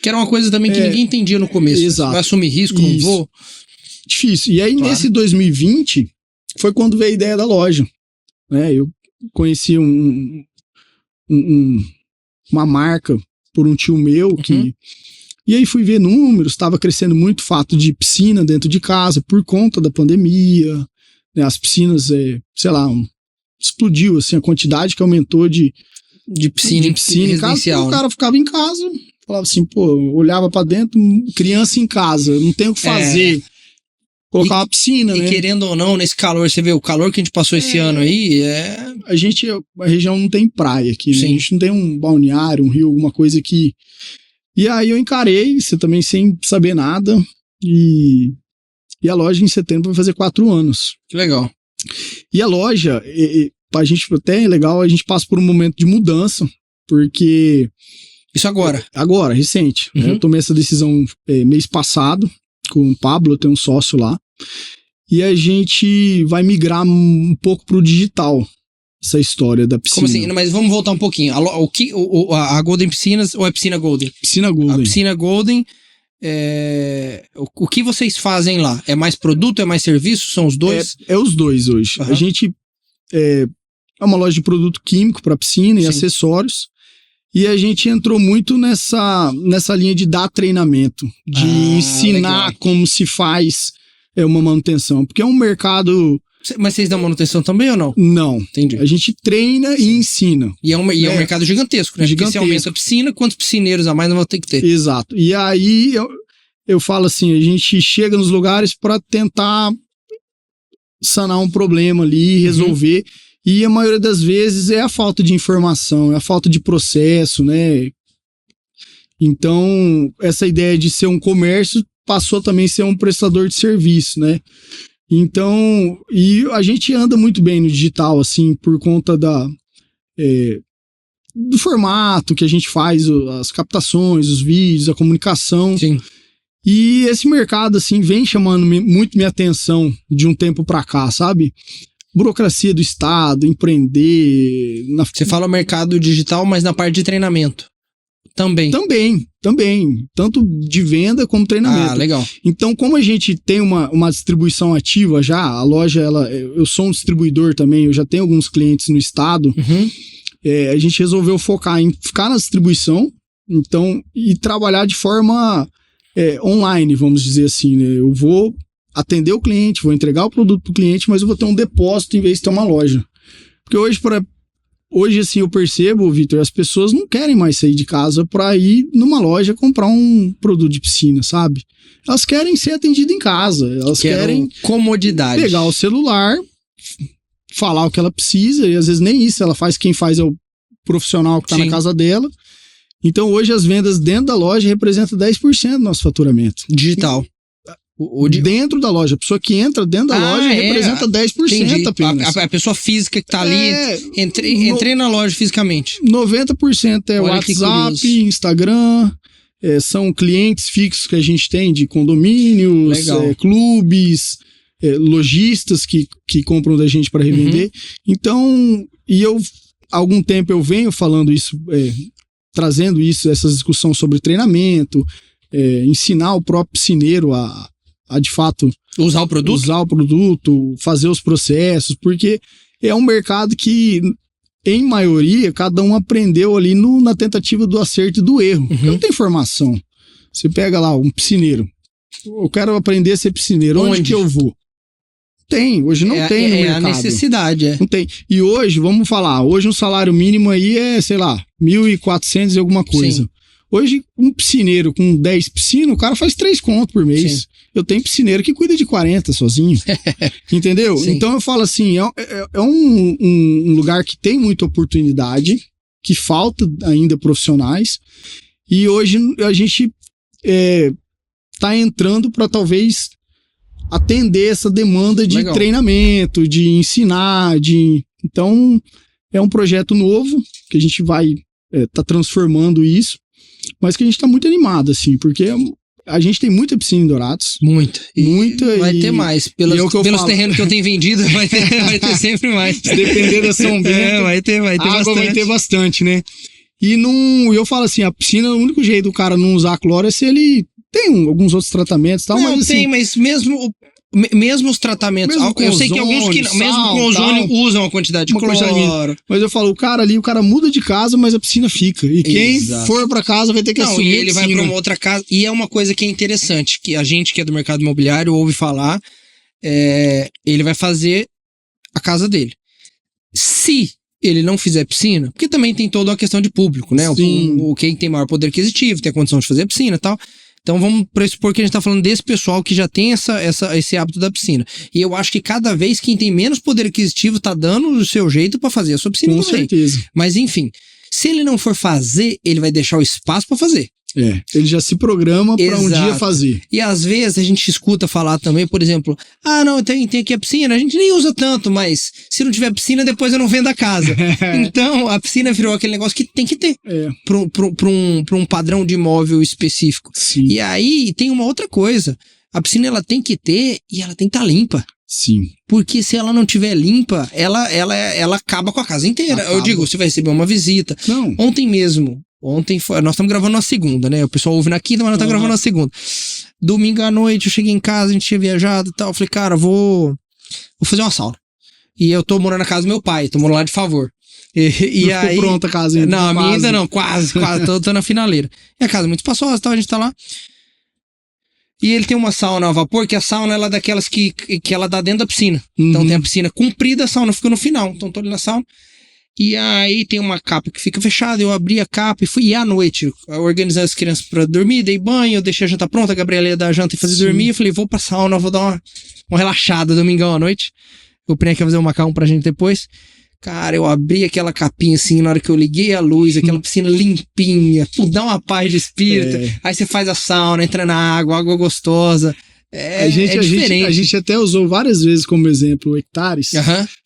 Que era uma coisa também que ninguém entendia no começo. Exato. Vai assumir risco, não vou? Difícil. E aí, nesse 2020, foi quando veio a ideia da loja. Eu conheci uma marca por um tio meu que... E aí fui ver números, estava crescendo muito o fato de piscina dentro de casa por conta da pandemia. Né? As piscinas, explodiu assim, a quantidade que aumentou de piscina residencial. O cara ficava em casa, falava assim, olhava pra dentro, criança em casa, não tem o que fazer. Colocar uma piscina, né? E querendo ou não, nesse calor, você vê o calor que a gente passou esse ano aí, a região não tem praia aqui, né? A gente não tem um balneário, um rio, alguma coisa que... E aí eu encarei, você também sem saber nada, e a loja em setembro vai fazer 4 anos. Que legal. E a loja... A gente até é legal, a gente passa por um momento de mudança, porque... Isso agora? Agora, recente. Eu tomei essa decisão mês passado, com o Pablo, eu tenho um sócio lá, e a gente vai migrar um pouco pro digital, essa história da piscina. Como assim? Mas vamos voltar um pouquinho. A Golden Piscinas ou é Piscina Golden? Piscina Golden. A Piscina Golden, o que vocês fazem lá? É mais produto, é mais serviço? São os dois? É os dois hoje. A gente... É uma loja de produto químico para piscina e acessórios. E a gente entrou muito nessa linha de dar treinamento, de ensinar como se faz uma manutenção. Porque é um mercado... Mas vocês dão manutenção também ou não? Não. Entendi. A gente treina e ensina. E é um mercado gigantesco, né? Porque se aumenta a piscina, quantos piscineiros a mais não vão ter que ter? Exato. E aí eu falo assim, a gente chega nos lugares para tentar sanar um problema ali, resolver... E a maioria das vezes é a falta de informação, é a falta de processo, né? Então, essa ideia de ser um comércio passou também a ser um prestador de serviço, né? Então, e a gente anda muito bem no digital, assim, por conta do formato que a gente faz, as captações, os vídeos, a comunicação. Sim. E esse mercado, assim, vem chamando muito minha atenção de um tempo pra cá, sabe? Burocracia do Estado, empreender... Você fala mercado digital, mas na parte de treinamento. Também. Tanto de venda como treinamento. Ah, legal. Então, como a gente tem uma distribuição ativa já, a loja, eu sou um distribuidor também, eu já tenho alguns clientes no estado, a gente resolveu focar em ficar na distribuição, então, e trabalhar de forma online, vamos dizer assim, né? Eu vou atender o cliente, vou entregar o produto pro cliente, mas eu vou ter um depósito em vez de ter uma loja. Porque hoje assim, eu percebo, Vitor, as pessoas não querem mais sair de casa para ir numa loja comprar um produto de piscina, sabe? Elas querem ser atendidas em casa, elas querem comodidade. Pegar o celular, falar o que ela precisa, e às vezes nem isso ela faz, quem faz é o profissional que tá na casa dela. Então hoje as vendas dentro da loja representam 10% do nosso faturamento. Digital. Dentro da loja. A pessoa que entra dentro da loja representa 10% apenas. A pessoa física que tá ali, entrei na loja fisicamente. 90% é WhatsApp, Instagram, são clientes fixos que a gente tem de condomínios, clubes, lojistas que compram da gente para revender. Então, há algum tempo eu venho falando isso, trazendo essa discussão sobre treinamento, ensinar o próprio piscineiro a de fato usar o produto, fazer os processos, porque é um mercado que, em maioria, cada um aprendeu ali na tentativa do acerto e do erro. Não tem formação. Você pega lá um piscineiro, eu quero aprender a ser piscineiro, onde que eu vou? Hoje não tem no mercado. É a necessidade, Não tem. E hoje, vamos falar, hoje um salário mínimo aí é, sei lá, 1.400 e alguma coisa. Sim. Hoje, um piscineiro com 10 piscinas, o cara faz 3 contos por mês. Sim. Eu tenho piscineiro que cuida de 40 sozinho. Entendeu? Sim. Então eu falo assim, é um lugar que tem muita oportunidade, que falta ainda profissionais, e hoje a gente tá entrando para talvez atender essa demanda de treinamento, de ensinar, então é um projeto novo que a gente vai tá transformando isso, mas que a gente tá muito animado, assim, porque a gente tem muita piscina em Dourados. Muita. Vai ter mais. Pelos terrenos que eu tenho vendido, vai ter sempre mais. Se depender da São Bento, vai ter bastante. Vai ter bastante, né? E eu falo assim, a piscina, o único jeito do cara não usar cloro é se ele tem alguns outros tratamentos e tal. Não, mas, assim, mas mesmo os tratamentos, eu sei que alguns que mesmo com ozônio usam uma quantidade de cloro. Mas eu falo, o cara muda de casa, mas a piscina fica. E quem for pra casa vai ter que assumir. E ele vai pra uma outra casa. E é uma coisa que é interessante, que a gente que é do mercado imobiliário ouve falar, ele vai fazer a casa dele. Se ele não fizer piscina, porque também tem toda uma questão de público, né? Quem tem maior poder aquisitivo, tem a condição de fazer a piscina e tal. Então vamos pressupor que a gente tá falando desse pessoal que já tem esse hábito da piscina. E eu acho que cada vez quem tem menos poder aquisitivo tá dando o seu jeito pra fazer a sua piscina também. Com certeza. Mas enfim, se ele não for fazer, ele vai deixar o espaço pra fazer. Ele já se programa para um dia fazer. E às vezes a gente escuta falar também, por exemplo, não, tem aqui a piscina, a gente nem usa tanto, mas se não tiver piscina, depois eu não vendo a casa. Então, a piscina virou aquele negócio que tem que ter para um padrão de imóvel específico. Sim. E aí tem uma outra coisa, a piscina ela tem que ter e ela tem que estar limpa. Sim. Porque se ela não tiver limpa, ela acaba com a casa inteira. Eu digo, você vai receber uma visita. Não. Ontem nós estamos gravando na segunda, né? O pessoal ouve na quinta, mas nós estamos gravando na segunda. Domingo à noite, eu cheguei em casa, a gente tinha viajado e tal. Eu falei, cara, vou fazer uma sauna. E eu tô morando na casa do meu pai, tô morando lá de favor. E aí, ficou pronta a casa ainda? Não, a minha ainda não, quase, tô na finaleira. E a casa é muito espaçosa, tal, a gente tá lá. E ele tem uma sauna a vapor, que a sauna ela é daquelas que ela dá dentro da piscina. Então tem a piscina comprida, a sauna fica no final. Então tô ali na sauna. E aí tem uma capa que fica fechada, eu abri a capa e fui à noite organizar as crianças pra dormir, dei banho, eu deixei a janta pronta, a Gabriela ia dar a janta e fazer dormir, eu falei, vou pra sauna, vou dar uma relaxada domingão à noite. O Prenha quer fazer um macarrão pra gente depois. Cara, eu abri aquela capinha assim, na hora que eu liguei a luz, aquela piscina limpinha, dá uma paz de espírito, aí você faz a sauna, entra na água gostosa. A gente até usou várias vezes como exemplo Hectares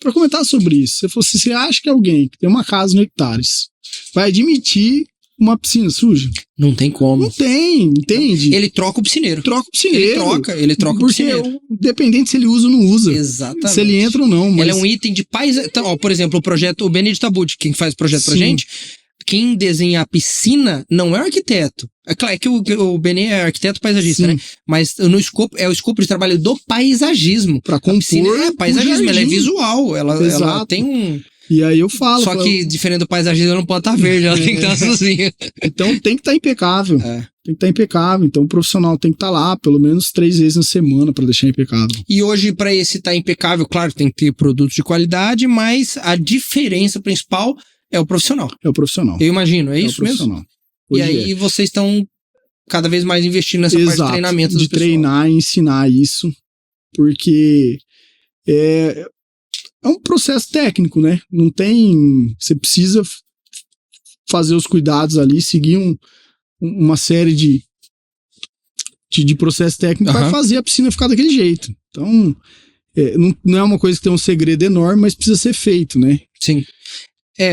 para comentar sobre isso. Você acha que alguém que tem uma casa no Hectares vai admitir uma piscina suja? Não tem como. Não tem, entende? Ele troca o piscineiro. Ele troca o piscineiro. Porque dependente se ele usa ou não usa. Exatamente. Se ele entra ou não. Mas... Ele é um item de paisagem. Então, por exemplo, o Benedito Abud, quem faz o projeto pra gente, quem desenha a piscina não é o arquiteto. É claro que o Benê é arquiteto paisagista, né? Mas no escopo, é o escopo de trabalho do paisagismo. Pra compor. A piscina é paisagismo, ela é visual. Ela tem um... E aí eu falo. Só que, diferente do paisagismo, ela não pode estar verde, ela tem que estar azulzinha. Então tem que estar impecável. Tem que estar impecável. Então o profissional tem que estar lá pelo menos 3 vezes na semana para deixar impecável. E hoje, para esse estar impecável, claro, tem que ter produtos de qualidade, mas a diferença principal é o profissional. É o profissional. Eu imagino, é isso mesmo? E aí vocês estão cada vez mais investindo nessa parte de treinamento de treinar e ensinar isso, porque é um processo técnico, né? Não tem... Você precisa fazer os cuidados ali, seguir uma série de processos técnicos para fazer a piscina ficar daquele jeito. Então, não é uma coisa que tem um segredo enorme, mas precisa ser feito, né? Sim.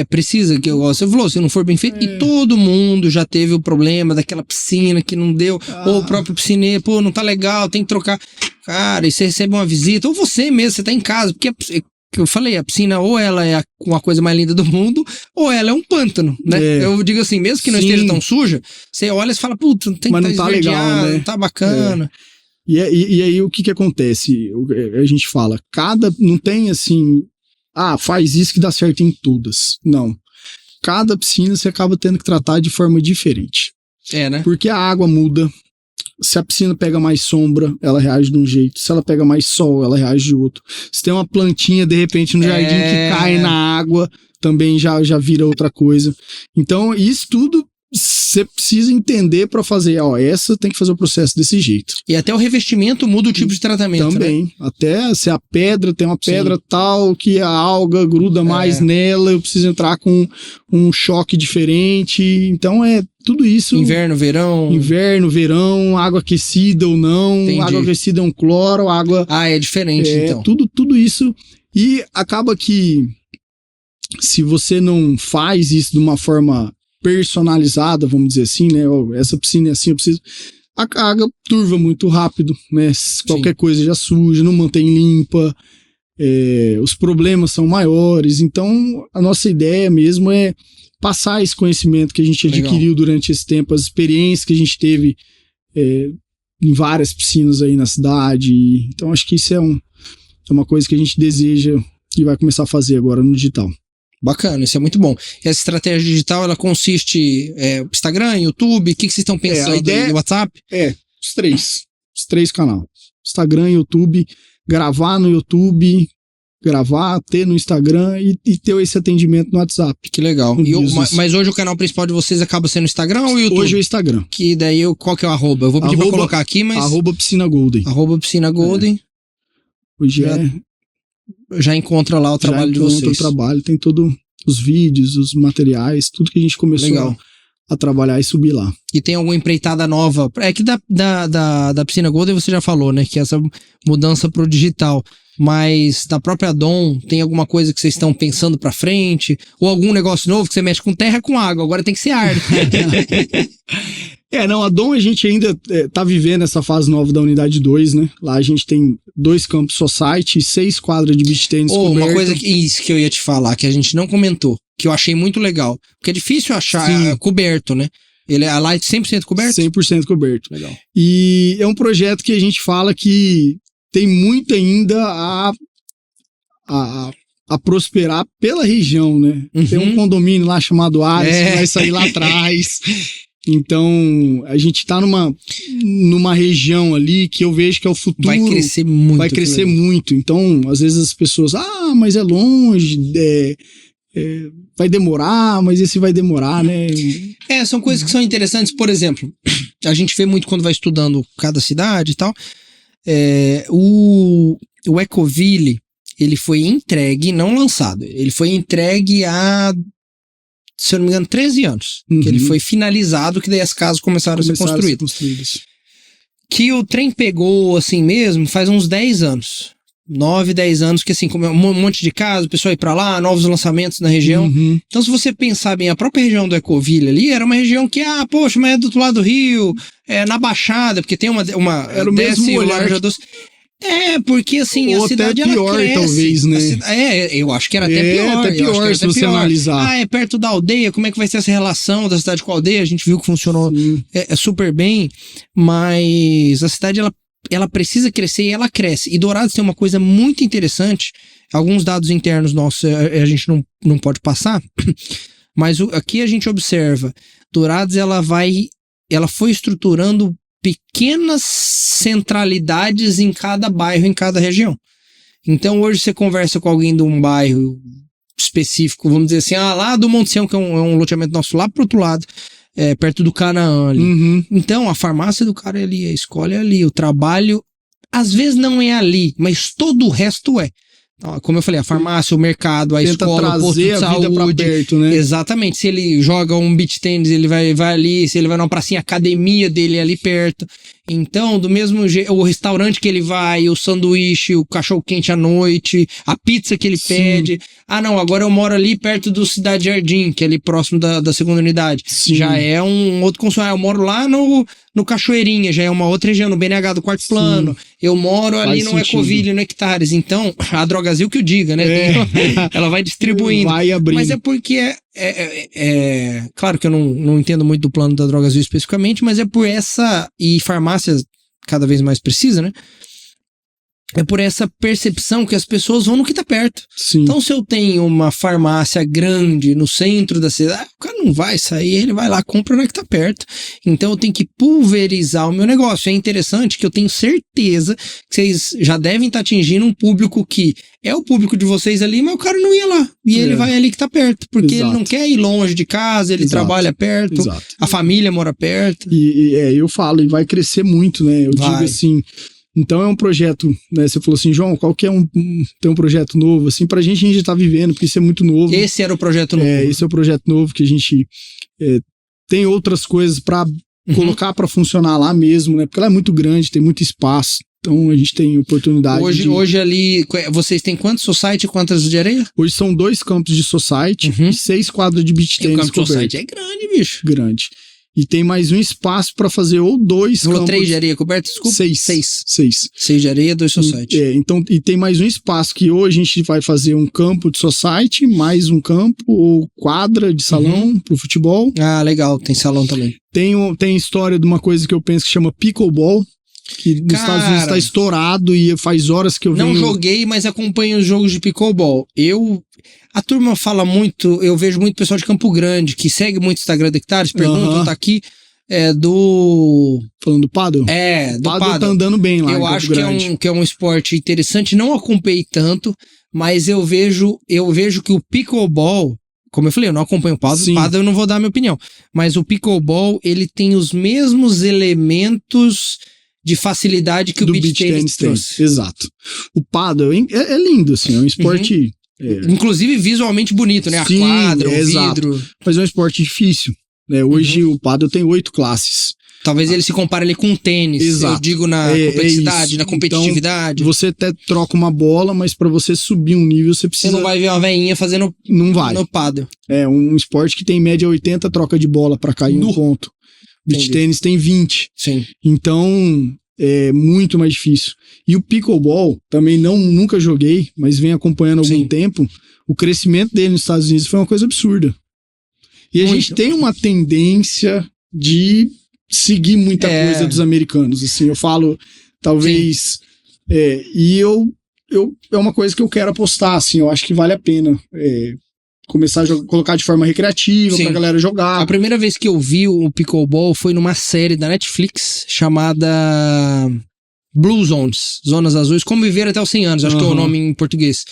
Precisa, que você falou, se não for bem feito, e todo mundo já teve o problema daquela piscina que não deu, ou o próprio piscineiro, pô, não tá legal, tem que trocar. Cara, e você recebe uma visita, ou você mesmo, você tá em casa, porque que eu falei, a piscina ou ela é uma coisa mais linda do mundo, ou ela é um pântano, né? Eu digo assim, mesmo que não esteja tão suja, você olha e fala, puta, não tem que estar legal, né? Não tá bacana. E aí o que acontece? A gente fala, não tem assim, faz isso que dá certo em todas. Não. Cada piscina você acaba tendo que tratar de forma diferente. Né? Porque a água muda. Se a piscina pega mais sombra, ela reage de um jeito. Se ela pega mais sol, ela reage de outro. Se tem uma plantinha, de repente, no jardim que cai na água, também já vira outra coisa. Então, isso tudo você precisa entender para fazer. Essa tem que fazer o processo desse jeito. E até o revestimento muda o tipo de tratamento, também, né? Até se a pedra tem uma pedra Sim. tal que a alga gruda mais nela, eu preciso entrar com um choque diferente. Então, tudo isso. Inverno, verão, água aquecida ou não. Entendi. Água aquecida é um cloro, água... é diferente, então. Tudo isso. E acaba que se você não faz isso de uma forma personalizada, vamos dizer assim, né? Essa piscina é assim, eu preciso... A água turva muito rápido, né? Qualquer coisa já suja, não mantém limpa. Os problemas são maiores. Então, a nossa ideia mesmo é passar esse conhecimento que a gente adquiriu durante esse tempo, as experiências que a gente teve em várias piscinas aí na cidade. Então, acho que isso é uma coisa que a gente deseja e vai começar a fazer agora no digital. Bacana, isso é muito bom. Essa estratégia digital, ela consiste Instagram, YouTube, o que vocês estão pensando? A ideia, WhatsApp? Os três canais. Instagram, YouTube, gravar no YouTube, ter no Instagram e ter esse atendimento no WhatsApp. Que legal. Mas hoje o canal principal de vocês acaba sendo o Instagram ou o YouTube? Hoje é o Instagram. Que daí, qual que é o arroba? Eu vou pedir pra colocar aqui, mas... @Piscina Golden. @Piscina Golden. Hoje já encontra lá o trabalho de vocês. O trabalho, tem todos os vídeos, os materiais, tudo que a gente começou a trabalhar e subir lá. E tem alguma empreitada nova? É que da Piscina Golden você já falou, né? Que essa mudança pro digital. Mas da própria Dom, tem alguma coisa que vocês estão pensando pra frente? Ou algum negócio novo que você mexe com terra e com água? Agora tem que ser ar. A Dom a gente ainda tá vivendo essa fase nova da unidade 2, né? Lá a gente tem 2 campos society e 6 quadras de beach tennis coberto. Uma coisa que eu ia te falar, que a gente não comentou, que eu achei muito legal. Porque é difícil achar coberto, né? A lá é 100% coberto? 100% coberto. Legal. E é um projeto que a gente fala que tem muito ainda a prosperar pela região, né? Tem um condomínio lá chamado Ares, que vai sair lá atrás. Então, a gente tá numa região ali que eu vejo que é o futuro. Vai crescer muito. Vai crescer muito. Então, às vezes as pessoas, mas é longe, vai demorar, mas esse vai demorar, né? São coisas que são interessantes. Por exemplo, a gente vê muito quando vai estudando cada cidade e tal. O Ecoville, ele foi entregue, não lançado. Ele foi entregue há, se eu não me engano, 13 anos. Que ele foi finalizado, que daí as casas começaram a ser construídas. Que o trem pegou assim mesmo faz uns 10 anos. 9, 10 anos, que assim, como é um monte de casa, o pessoal ir pra lá, novos lançamentos na região. Então, se você pensar bem, a própria região do Ecoville ali era uma região que, poxa, mas é do outro lado do rio, na Baixada, porque tem uma era o mesmo olhar. Porque assim, ou a cidade até pior, ela cresce. talvez, né? Eu acho que era até pior. Até pior se você analisar. É perto da aldeia, como é que vai ser essa relação da cidade com a aldeia? A gente viu que funcionou super bem, mas a cidade ela precisa crescer e ela cresce. E Dourados tem uma coisa muito interessante, alguns dados internos nossos a gente não pode passar, mas aqui a gente observa, Dourados ela foi estruturando pequenas centralidades em cada bairro, em cada região. Então hoje você conversa com alguém de um bairro específico, vamos dizer assim, lá do Monte Sião, que é um loteamento nosso lá pro outro lado, perto do Canaã ali. Uhum. Então a farmácia do cara é ali, a escola é ali, o trabalho às vezes não é ali, mas todo o resto é. Como eu falei, a farmácia, o mercado, a escola, o posto de saúde. Vida pra perto, né? Exatamente. Se ele joga um beach tennis, ele vai ali. Se ele vai numa pracinha, a academia dele é ali perto. Então, do mesmo jeito, o restaurante que ele vai, o sanduíche, o cachorro-quente à noite, a pizza que ele pede. Não, agora eu moro ali perto do Cidade Jardim, que é ali próximo da segunda unidade. Sim. Já é um outro consumo. Eu moro lá no Cachoeirinha, já é uma outra região, no BNH do quarto plano. Eu moro ali no Ecoville, no Hectares. Então, a Drogazil que o diga, né? Ela vai distribuindo. Vai abrindo. Mas é porque claro que eu não entendo muito do plano da Drogazil especificamente, mas é por essa, e farmácias cada vez mais precisa, né? É por essa percepção que as pessoas vão no que tá perto. Sim. Então, se eu tenho uma farmácia grande no centro da cidade, o cara não vai sair, ele vai lá, compra na que tá perto. Então, eu tenho que pulverizar o meu negócio. É interessante que eu tenho certeza que vocês já devem estar atingindo um público que é o público de vocês ali, mas o cara não ia lá. E ele vai ali que tá perto, porque ele não quer ir longe de casa, ele trabalha perto, a família mora perto. Eu falo, e vai crescer muito, né? Eu digo assim... Então é um projeto, né? Você falou assim, João, qual que tem um projeto novo, assim, pra gente a gente tá vivendo, porque isso é muito novo. Esse era o projeto novo. Esse é o projeto novo que a gente tem outras coisas pra colocar pra funcionar lá mesmo, né? Porque ela é muito grande, tem muito espaço. Então a gente tem oportunidade. Hoje ali, vocês têm quantos society e quantas de areia? Hoje são 2 campos de society e 6 quadras de beach tennis. O campo de society é grande, bicho. Grande. E tem mais um espaço para fazer ou 2 campos. 3 de areia coberta, desculpa? 6 de areia, 2 society. Então, e tem mais um espaço que hoje a gente vai fazer um campo de society, mais um campo, ou quadra de salão pro futebol. Legal, tem salão também. Tem história de uma coisa que eu penso que chama pickleball, que nos Estados Unidos está estourado e faz horas que eu venho... Não joguei, mas acompanho os jogos de pickleball. A turma fala muito, eu vejo muito pessoal de Campo Grande, que segue muito o Instagram de Hectares, perguntam, tá aqui, Falando do paddle? Do paddle tá andando bem lá. Eu acho que é um esporte interessante, não acompanhei tanto, mas eu vejo que o pickleball, como eu falei, eu não acompanho o paddle, eu não vou dar a minha opinião, mas o pickleball, ele tem os mesmos elementos de facilidade que o beach tennis trouxe. Exato. O paddle é lindo, assim, é um esporte... Inclusive visualmente bonito, né? A quadra, o vidro. Mas é um esporte difícil, né? Hoje o paddle tem 8 classes. Talvez ele se compare ali com o tênis. Exato. Eu digo na complexidade, na competitividade. Então, você até troca uma bola, mas para você subir um nível, você precisa... Você não vai ver uma veinha fazendo no paddle. É um esporte que tem em média 80 troca de bola para cair um ponto. Beach tênis tem 20. Sim. Então... é muito mais difícil. E o pickleball, também nunca joguei, mas venho acompanhando há algum tempo. O crescimento dele nos Estados Unidos foi uma coisa absurda. E a gente tem uma tendência de seguir muita coisa dos americanos. Assim, eu falo, talvez... e é uma coisa que eu quero apostar, assim, eu acho que vale a pena começar a colocar de forma recreativa pra galera jogar. A primeira vez que eu vi o pickleball foi numa série da Netflix chamada Blue Zones, Zonas Azuis, como viver até os 100 anos, acho que é o nome em português.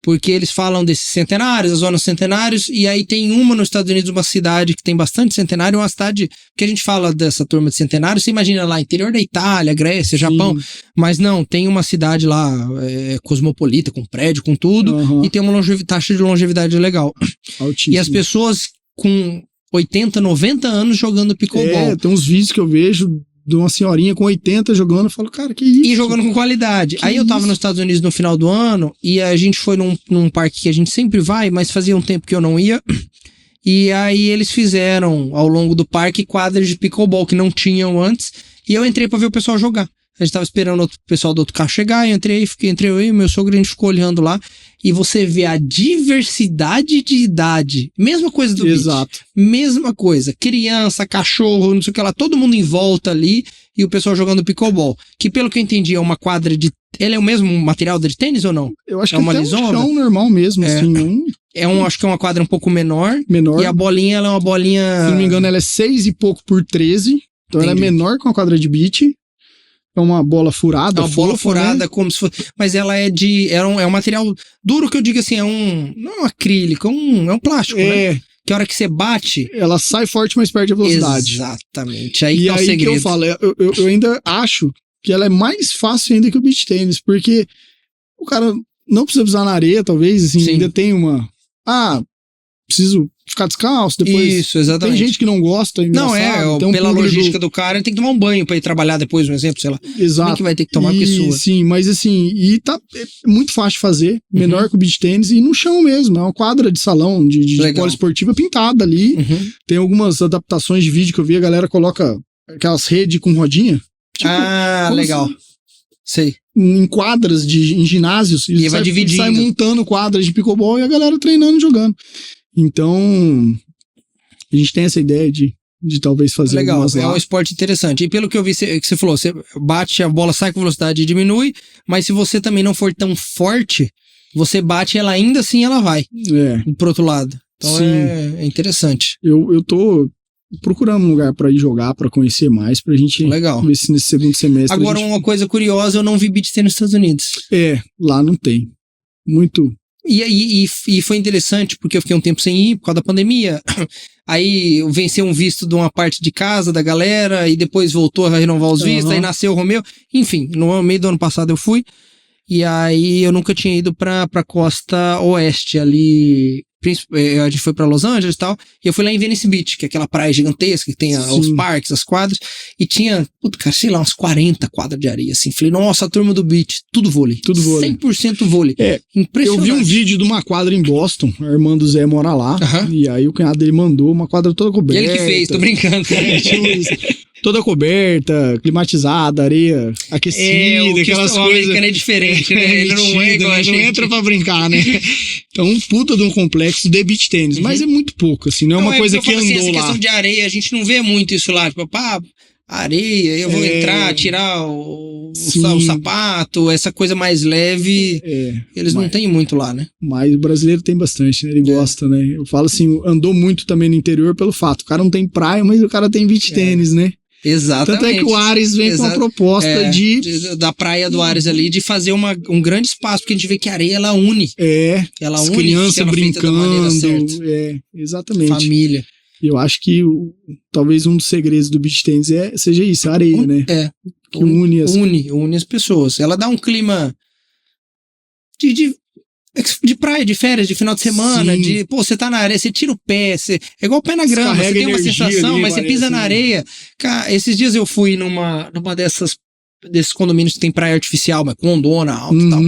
Porque eles falam desses centenários, as zonas centenários, e aí tem uma nos Estados Unidos, uma cidade que tem bastante centenário, uma cidade que a gente fala dessa turma de centenário, você imagina lá, interior da Itália, Grécia, Japão, mas não, tem uma cidade lá cosmopolita, com prédio, com tudo, e tem uma taxa de longevidade legal. Altíssimo. E as pessoas com 80, 90 anos jogando pickleball. Tem uns vídeos que eu vejo de uma senhorinha com 80 jogando, eu falo, cara, que isso? E jogando com qualidade. Aí eu tava nos Estados Unidos no final do ano, e a gente foi num parque que a gente sempre vai, mas fazia um tempo que eu não ia, e aí eles fizeram, ao longo do parque, quadras de pickleball que não tinham antes, e eu entrei pra ver o pessoal jogar. A gente tava esperando o pessoal do outro carro chegar, entrei eu e meu sogro, a gente ficou olhando lá, e você vê a diversidade de idade, mesma coisa do Exato. beach, mesma coisa, criança, cachorro, não sei o que lá, todo mundo em volta ali, e o pessoal jogando pickleball, que pelo que eu entendi é uma quadra de... Ele é o mesmo material de tênis ou não? Eu acho é que uma até lisona? um chão normal mesmo, assim. Acho que é uma quadra um pouco menor, e a bolinha, ela é uma bolinha... Se não me engano, ela é 6 e pouco por 13, então ela é menor que uma quadra de beach. É uma bola furada. É uma bola furada, né? como se fosse... Mas ela é de... É um material duro, que eu digo assim, não é um acrílico, é um plástico, né? Que a hora que você bate... Ela sai forte, mas perde a velocidade. Exatamente. Aí tá o segredo. Que eu falo, eu ainda acho que ela é mais fácil ainda que o beach tênis, porque o cara não precisa pisar na areia, talvez, assim, Sim. ainda tem uma... preciso ficar descalço, depois... Isso, exatamente. Tem gente que não gosta, pela logística do cara, ele tem que tomar um banho pra ir trabalhar depois, um exemplo, sei lá. Exato. Quem que vai ter que tomar porque sua? Sim, mas assim, é muito fácil de fazer, menor que o beach tênis, e no chão mesmo, é uma quadra de salão, de poliesportiva pintada ali. Tem algumas adaptações de vídeo que eu vi, a galera coloca aquelas redes com rodinha. Tipo, legal. Sei. Em quadras em ginásios, e vai dividindo. Sai montando quadras de pickleball e a galera treinando e jogando. Então, a gente tem essa ideia de talvez fazer algumas lá. É um esporte interessante. E pelo que eu vi que você falou, você bate, a bola sai com velocidade e diminui, mas se você também não for tão forte, você bate ela ainda assim ela vai pro outro lado. Então é interessante. Eu tô procurando um lugar pra ir jogar, pra conhecer mais, pra gente ver se nesse segundo semestre... Agora, uma coisa curiosa, eu não vi beach tennis nos Estados Unidos. Lá não tem. Muito... E foi interessante, porque eu fiquei um tempo sem ir, por causa da pandemia. Aí eu venci um visto de uma parte de casa da galera, e depois voltou a renovar os vistos, aí nasceu o Romeu. Enfim, no meio do ano passado eu fui, e aí eu nunca tinha ido pra costa oeste, ali... A gente foi pra Los Angeles e tal, e eu fui lá em Venice Beach, que é aquela praia gigantesca, que tem os parques, as quadras, e tinha, sei lá, umas 40 quadras de areia, assim. Falei, nossa, a turma do beach, tudo vôlei. 100% vôlei. Impressionante. Eu vi um vídeo de uma quadra em Boston, a irmã do Zé mora lá, e aí o cunhado dele mandou uma quadra toda coberta. Ele que fez, tô brincando. Toda coberta, climatizada, areia aquecida, aquelas coisas. O americano é diferente, né? Ele não é igual a gente. Não entra pra brincar, né? Então, um puta de um complexo de beach tênis, mas é muito pouco, assim, não é uma coisa que andou assim, essa lá. Questão de areia, a gente não vê muito isso lá, tipo, areia, eu vou entrar, tirar o sapato, essa coisa mais leve, eles não têm muito lá, né? Mas o brasileiro tem bastante, né? Ele gosta, né? Eu falo assim, andou muito também no interior pelo fato, o cara não tem praia, mas o cara tem beach tênis, né? Exatamente. Tanto é que o Ares vem com a proposta da praia do Ares ali, de fazer um grande espaço, porque a gente vê que a areia, ela une. Ela une, crianças brincando. Exatamente. Família. Eu acho que talvez um dos segredos do beach tennis seja isso, a areia, né? Que une as pessoas. Ela dá um clima de praia, de férias, de final de semana, você tá na areia, você tira o pé, é igual o pé na grama, você tem uma sensação, ali, mas você pisa na areia. Cara, esses dias eu fui numa desses condomínios que tem praia artificial, mas com ondona alta e tal.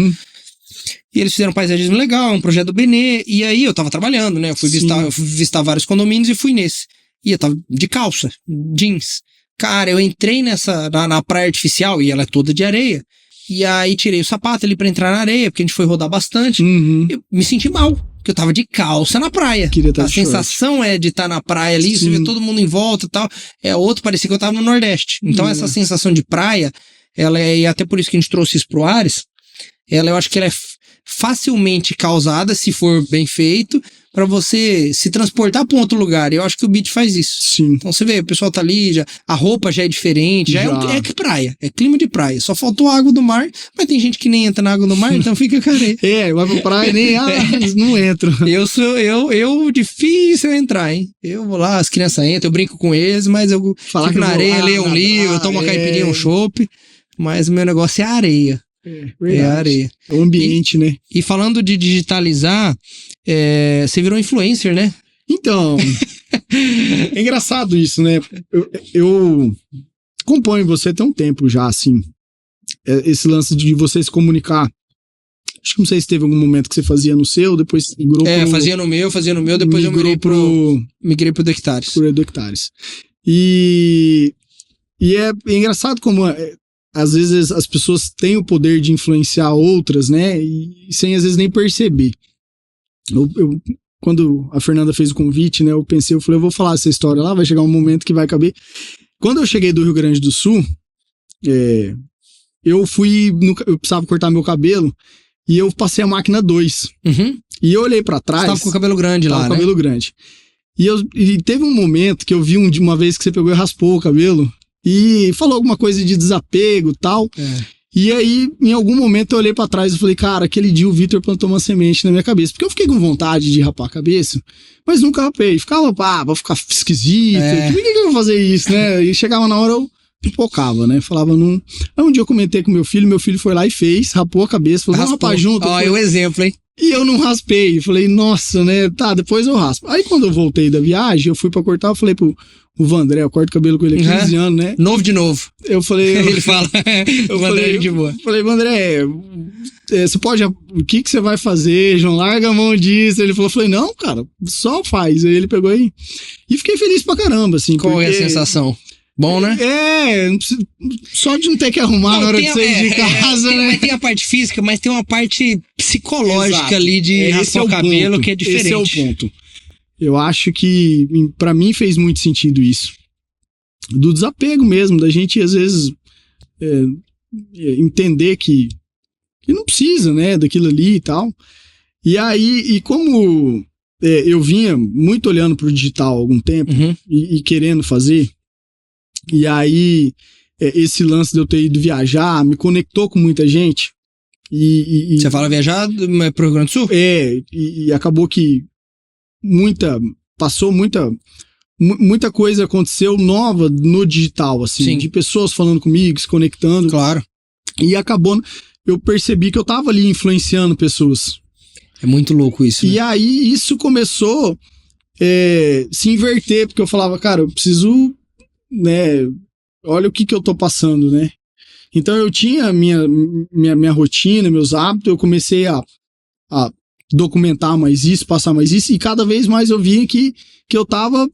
E eles fizeram um paisagismo legal, um projeto do Benê, e aí eu tava trabalhando, né? Eu fui visitar vários condomínios e fui nesse. E eu tava de calça, jeans. Cara, eu entrei na praia artificial, e ela é toda de areia. E aí tirei o sapato ali pra entrar na areia, porque a gente foi rodar bastante. Eu me senti mal, porque eu tava de calça na praia. A sensação de estar na praia ali, você vê todo mundo em volta e tal. Parecia que eu tava no Nordeste. Então essa sensação de praia, e até por isso que a gente trouxe isso pro Ares, eu acho que ela é facilmente causada, se for bem feito, pra você se transportar pra um outro lugar. Eu acho que o beach faz isso. Então você vê, o pessoal tá ali, a roupa já é diferente, é que praia, é clima de praia. Só faltou a água do mar, mas tem gente que nem entra na água do mar, então fica careca. Vai pra praia e nem não entro. Difícil entrar, hein? Eu vou lá, as crianças entram, eu brinco com eles, mas eu fico na areia, leio um livro, eu tomo uma caipirinha, um chopp, mas o meu negócio é a areia. É a areia. É o ambiente, né? E falando de digitalizar, você virou influencer, né? Então, é engraçado isso, né? Eu acompanho você tem um tempo já, assim. Esse lance de você se comunicar. Acho que não sei se teve algum momento que você fazia no seu, depois migrou fazia no meu, depois eu migrei pro Hectares. Pro Hectares. E é engraçado como às vezes as pessoas têm o poder de influenciar outras, né? E sem às vezes nem perceber. Quando a Fernanda fez o convite, né? Eu falei, eu vou falar essa história lá, vai chegar um momento que vai caber. Quando eu cheguei do Rio Grande do Sul, eu precisava cortar meu cabelo e eu passei a máquina 2. E eu olhei pra trás. Você tava com o cabelo grande lá, né? Com o cabelo grande. E teve um momento que eu vi uma vez que você pegou e raspou o cabelo e falou alguma coisa de desapego e tal. E aí, em algum momento, eu olhei pra trás e falei, cara, aquele dia o Vitor plantou uma semente na minha cabeça. Porque eu fiquei com vontade de rapar a cabeça, mas nunca rapei. Ficava, vou ficar esquisito. Por que eu vou fazer isso, né? E chegava na hora, eu pipocava, né? Falava, não. Aí um dia eu comentei com meu filho foi lá e fez, rapou a cabeça, falou, vamos rapar junto. Olha o exemplo, hein? E eu não raspei. Falei, nossa, né? Tá, depois eu raspo. Aí quando eu voltei da viagem, eu fui pra cortar, eu falei pro Vandré, eu corto cabelo com ele há 15 anos, né? Novo de novo. Eu falei... Ele fala. O Vandré é de boa. Falei, Vandré, você pode... O que você vai fazer, João? Larga a mão disso. Ele falei, não, cara, só faz. Aí ele pegou aí. E fiquei feliz pra caramba, assim. Qual é a sensação? Bom, né? Só de não ter que arrumar na hora de sair de casa, né? Mas tem a parte física, mas tem uma parte psicológica ali de raspar o cabelo que é diferente. Esse é o ponto. Eu acho que, pra mim, fez muito sentido isso. Do desapego mesmo, da gente, às vezes, entender que não precisa, né, daquilo ali e tal. E aí, como eu vinha muito olhando pro digital há algum tempo e querendo fazer, e aí esse lance de eu ter ido viajar me conectou com muita gente. Você fala viajar pro Rio Grande do Sul? E acabou que muita coisa aconteceu nova no digital, assim. Sim. De pessoas falando comigo, se conectando. Claro. E acabou, eu percebi que eu tava ali influenciando pessoas. É muito louco isso, né? E aí isso começou se inverter, porque eu falava, cara, eu preciso, né, olha o que eu tô passando, né? Então eu tinha minha rotina, meus hábitos, eu comecei a documentar mais isso, passar mais isso, e cada vez mais eu via que eu tava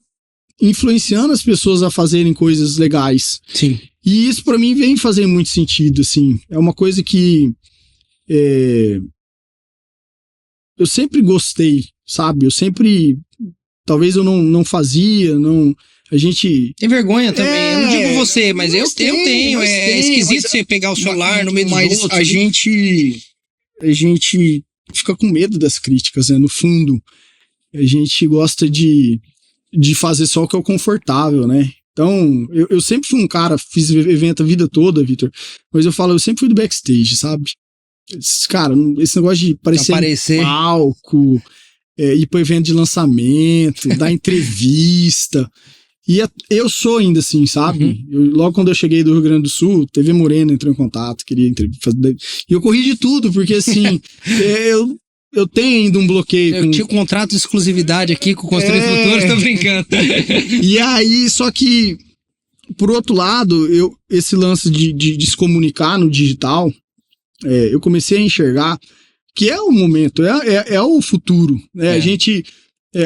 influenciando as pessoas a fazerem coisas legais. Sim. E isso pra mim vem fazer muito sentido, assim. É uma coisa que eu sempre gostei, sabe? Talvez eu não fazia, não... A gente... Tem vergonha também, eu não digo você, mas eu tenho. É esquisito você pegar o celular no meio dos outros. A gente fica com medo das críticas, né? No fundo, a gente gosta de fazer só o que é o confortável, né? Então, eu sempre fui um cara, fiz evento a vida toda, Vitor, mas eu sempre fui do backstage, sabe? Cara, esse negócio de aparecer em palco, ir pro evento de lançamento, dar entrevista... E eu sou ainda assim, sabe? Logo quando eu cheguei do Rio Grande do Sul, TV Morena entrou em contato, queria fazer... E eu corri de tudo, porque assim, eu tenho ainda um bloqueio. Eu tinha um contrato de exclusividade aqui com o Construir Futuro, tô brincando. E aí, só que, por outro lado, esse lance de se comunicar no digital, eu comecei a enxergar que é o momento, é o futuro. Né? A gente,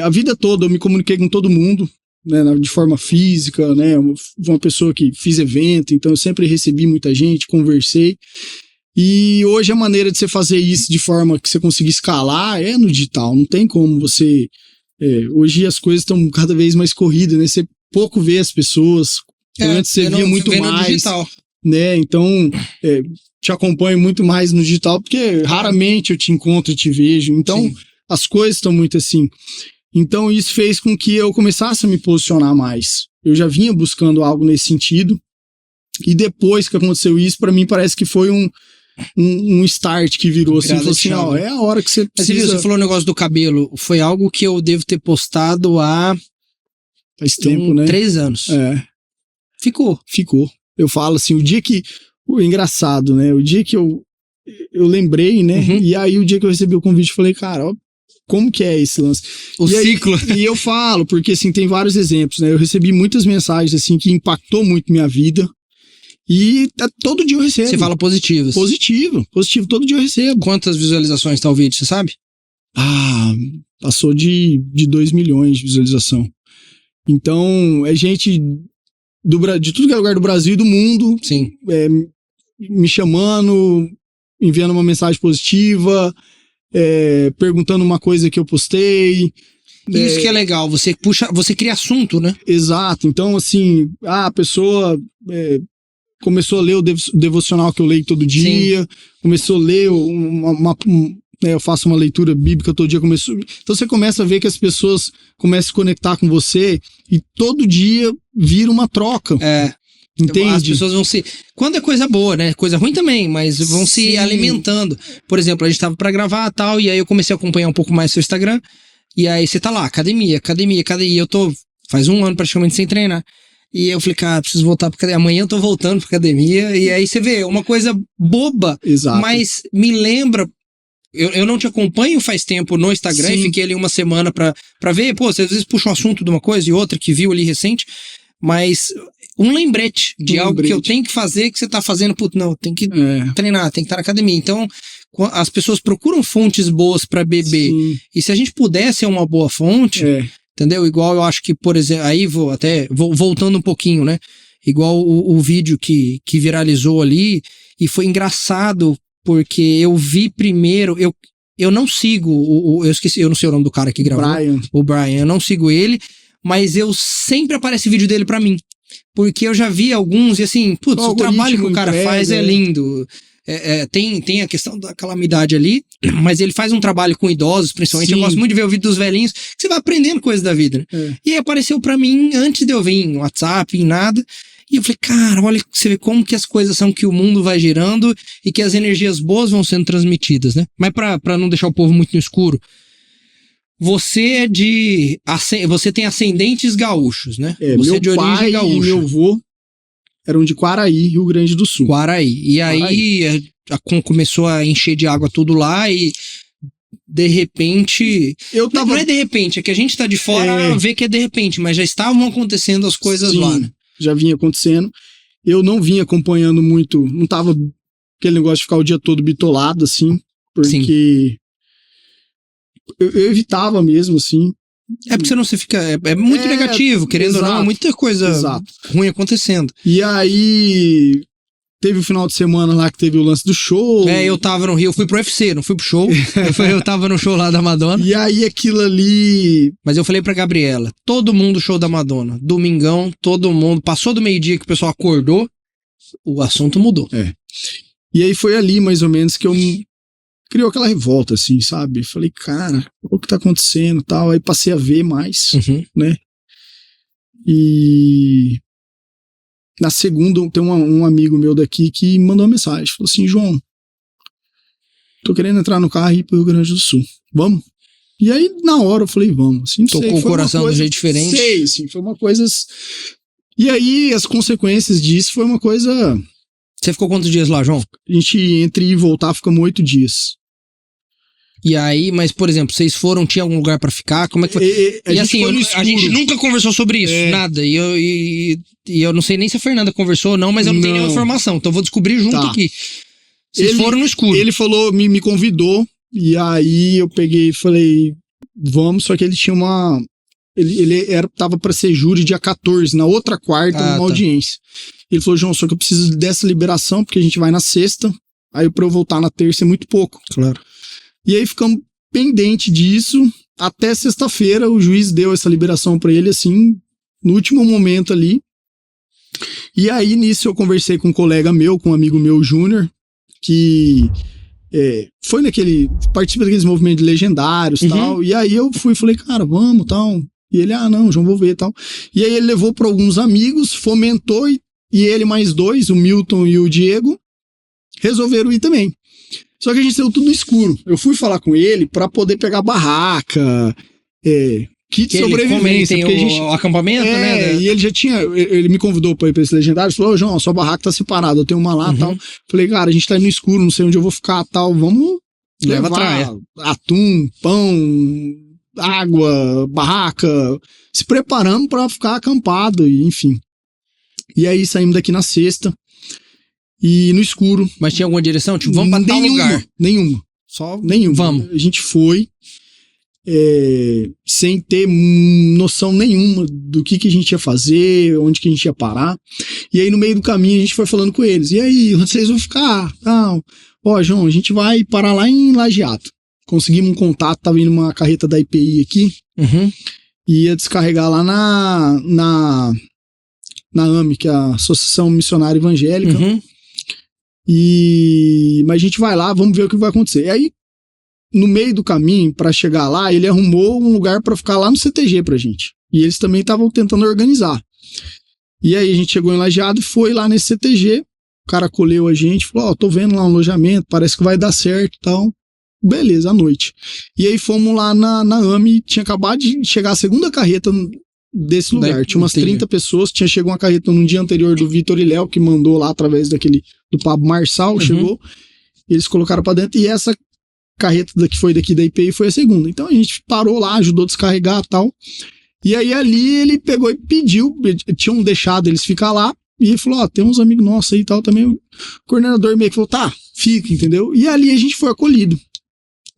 a vida toda eu me comuniquei com todo mundo, né, de forma física, né, uma pessoa que fiz evento, então eu sempre recebi muita gente, conversei, e hoje a maneira de você fazer isso de forma que você consiga escalar é no digital, não tem como você, hoje as coisas estão cada vez mais corridas, né, você pouco vê as pessoas, antes você via muito mais, né, então te acompanho muito mais no digital, porque raramente eu te encontro e te vejo, então sim, as coisas estão muito assim. Então isso fez com que eu começasse a me posicionar mais. Eu já vinha buscando algo nesse sentido. E depois que aconteceu isso, pra mim parece que foi um start que virou assim. Falou assim, é a hora que você precisa... Você falou o negócio do cabelo. Foi algo que eu devo ter postado há... Faz tempo, né? 3 anos. Ficou. Eu falo assim, o dia que... engraçado, né? O dia que eu lembrei, né? E aí o dia que eu recebi o convite, eu falei, cara, ó, como que é esse lance? Ciclo. E eu falo, porque assim, tem vários exemplos, né? Eu recebi muitas mensagens assim que impactou muito minha vida. E todo dia eu recebo. Você fala positivos? Positivo, todo dia eu recebo. Quantas visualizações tá o vídeo, você sabe? Passou de 2 milhões de visualização. Então, é gente de tudo que é lugar do Brasil e do mundo. Sim. me chamando, enviando uma mensagem positiva, perguntando uma coisa que eu postei. Isso que é legal, você cria assunto, né? Exato. Então, assim, a pessoa começou a ler o devocional que eu leio todo dia, começou a ler eu faço uma leitura bíblica todo dia. Então você começa a ver que as pessoas começam a se conectar com você e todo dia vira uma troca. Entende? As pessoas vão se... Quando é coisa boa, né? Coisa ruim também, mas vão se alimentando. Por exemplo, a gente tava pra gravar e tal, e aí eu comecei a acompanhar um pouco mais seu Instagram, e aí você tá lá, academia. E eu tô faz 1 ano praticamente sem treinar. E eu falei, cara, preciso voltar pra academia. Amanhã eu tô voltando pra academia. E aí você vê, uma coisa boba, mas me lembra... Eu não te acompanho faz tempo no Instagram, e fiquei ali uma semana pra ver, pô, você às vezes puxa um assunto de uma coisa e outra que viu ali recente, mas um lembrete de algo que eu tenho que fazer, que você tá fazendo, putz, não, tem que treinar, tem que estar na academia. Então, as pessoas procuram fontes boas pra beber, e se a gente puder ser uma boa fonte, entendeu? Igual eu acho que, por exemplo, aí voltando um pouquinho, né? Igual o vídeo que viralizou ali, e foi engraçado, porque eu vi primeiro, eu não sigo, eu esqueci, eu não sei o nome do cara que gravou, o Brian, eu não sigo ele, mas eu sempre aparece vídeo dele pra mim, porque eu já vi alguns e assim, putz, o trabalho que o cara faz é lindo, tem a questão da calamidade ali, mas ele faz um trabalho com idosos, principalmente. Eu gosto muito de ver o vídeo dos velhinhos, que você vai aprendendo coisas da vida, né? E aí apareceu pra mim antes de eu vir em WhatsApp, em nada. E eu falei, cara, olha, você vê como que as coisas são, que o mundo vai girando e que as energias boas vão sendo transmitidas, né? Mas pra não deixar o povo muito no escuro, você você tem ascendentes gaúchos, né? Você meu de origem pai gaúcha. E meu avô eram de Quaraí, Rio Grande do Sul. Quaraí. E aí começou a encher de água tudo lá e de repente... Não é de repente, é que a gente tá de fora vê que é de repente, mas já estavam acontecendo as coisas lá, né? Já vinha acontecendo. Eu não vinha acompanhando muito, não tava aquele negócio de ficar o dia todo bitolado, assim, porque eu evitava mesmo, assim. Porque senão você fica... É muito negativo, querendo ou não, muita coisa ruim acontecendo. E aí... Teve o final de semana lá que teve o lance do show. Eu tava no Rio, eu fui pro UFC, não fui pro show. eu tava no show lá da Madonna. E aí aquilo ali... Mas eu falei pra Gabriela, todo mundo show da Madonna. Domingão, todo mundo. Passou do meio-dia que o pessoal acordou, o assunto mudou. E aí foi ali, mais ou menos, que eu criou aquela revolta, assim, sabe? Falei, cara, o que tá acontecendo e tal. Aí passei a ver mais, né? E... Na segunda, tem um amigo meu daqui que mandou uma mensagem. Falou assim, João, tô querendo entrar no carro e ir pro Rio Grande do Sul. Vamos? E aí, na hora, eu falei, vamos. Assim, tocou o coração de um jeito diferente. Sei, assim, foi uma coisa... E aí, as consequências disso foi uma coisa... Você ficou quantos dias lá, João? A gente, entre ir e voltar, ficamos 8 dias. E aí, mas, por exemplo, vocês tinha algum lugar pra ficar? Como é que foi? E assim, a gente nunca conversou sobre isso, nada. E eu não sei nem se a Fernanda conversou ou não, mas eu não tenho nenhuma informação. Então eu vou descobrir junto aqui. Vocês foram no escuro. Ele falou, me convidou, e aí eu peguei e falei, vamos, só que ele tinha uma... Ele tava pra ser júri dia 14, na outra quarta, numa audiência. Ele falou, João, só que eu preciso dessa liberação, porque a gente vai na sexta, aí pra eu voltar na terça é muito pouco. Claro. E aí ficamos pendente disso, até sexta-feira o juiz deu essa liberação pra ele, assim, no último momento ali. E aí nisso eu conversei com um colega meu, com um amigo meu, Júnior, que foi participa daqueles movimentos legendários e tal. E aí eu falei, cara, vamos tal. E ele, não, João, vou ver e tal. E aí ele levou para alguns amigos, fomentou, e ele mais 2, o Milton e o Diego, resolveram ir também. Só que a gente saiu tudo no escuro. Eu fui falar com ele pra poder pegar barraca, kit de sobrevivência. Ele tem o acampamento, né? E ele já tinha... Ele me convidou pra ir pra esse legendário. Falou, João, sua barraca tá separada, eu tenho uma lá e tal. Falei, cara, a gente tá no escuro, não sei onde eu vou ficar tal. Vamos levar atum, pão, água, barraca, se preparando pra ficar acampado, e enfim. E aí saímos daqui na sexta. E no escuro. Mas tinha alguma direção? Tipo, vamos pra tal lugar? Nenhuma. Só nenhuma. Vamos. A gente foi. sem ter noção nenhuma do que a gente ia fazer, onde que a gente ia parar. E aí no meio do caminho a gente foi falando com eles, e aí, onde vocês vão ficar? Não. Ó, João, a gente vai parar lá em Lajeado. Conseguimos um contato, tava indo uma carreta da IPI aqui, e ia descarregar lá na AME, que é a Associação Missionária Evangélica. Mas a gente vai lá, vamos ver o que vai acontecer. E aí, no meio do caminho, para chegar lá, ele arrumou um lugar para ficar lá no CTG pra gente. E eles também estavam tentando organizar. E aí a gente chegou em Lajeado e foi lá nesse CTG. O cara acolheu a gente, falou, tô vendo lá um alojamento, parece que vai dar certo e tal. Beleza, à noite. E aí fomos lá na AME, tinha acabado de chegar a segunda carreta desse lugar. Tinha umas 30 pessoas, tinha chegado uma carreta no dia anterior do Vitor e Léo, que mandou lá através do Pablo Marçal, chegou, eles colocaram pra dentro, e essa carreta que foi daqui da IPI foi a segunda. Então a gente parou lá, ajudou a descarregar e tal. E aí ali ele pegou e pediu, tinham deixado eles ficar lá, e ele falou, tem uns amigos nossos aí e tal, também o coordenador meio que falou, tá, fica, entendeu? E ali a gente foi acolhido.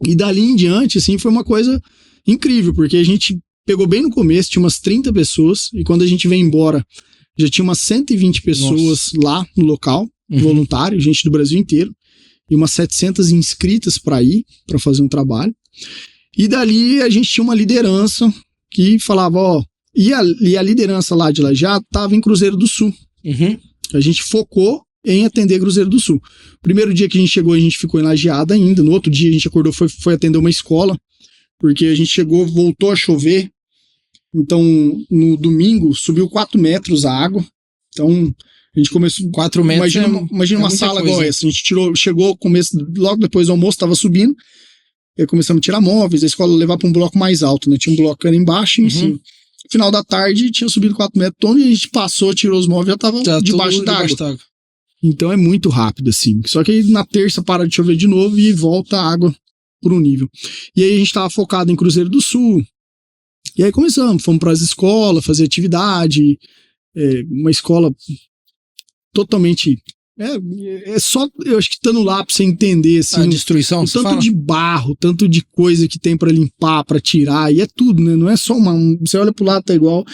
E dali em diante, assim, foi uma coisa incrível, porque a gente pegou bem no começo, tinha umas 30 pessoas, e quando a gente veio embora, já tinha umas 120 pessoas lá no local, voluntário, gente do Brasil inteiro, e umas 700 inscritas para ir, para fazer um trabalho. E dali a gente tinha uma liderança que falava, e a liderança lá de Lajeado estava em Cruzeiro do Sul. A gente focou em atender Cruzeiro do Sul. Primeiro dia que a gente chegou, a gente ficou em Lajeado ainda. No outro dia a gente acordou, foi atender uma escola, porque a gente chegou, voltou a chover. Então, no domingo, subiu 4 metros a água. Então, a gente começou... 4 metros imagina uma sala igual essa. A gente chegou, logo depois do almoço, estava subindo. E aí começamos a tirar móveis, a escola levar para um bloco mais alto, né? Tinha um bloco ali embaixo e em cima. Final da tarde, tinha subido 4 metros. Então, a gente passou, tirou os móveis, já estava debaixo d'água. Então é muito rápido, assim. Só que aí na terça para de chover de novo e volta a água pro nível. E aí a gente tava focado em Cruzeiro do Sul. E aí fomos para as escolas, fazer atividade. Uma escola totalmente... É só, eu acho que estando lá pra você entender, assim... A destruição, você tanto de barro, tanto de coisa que tem para limpar, para tirar, e é tudo, né? Não é só você olha pro lado, tá igual...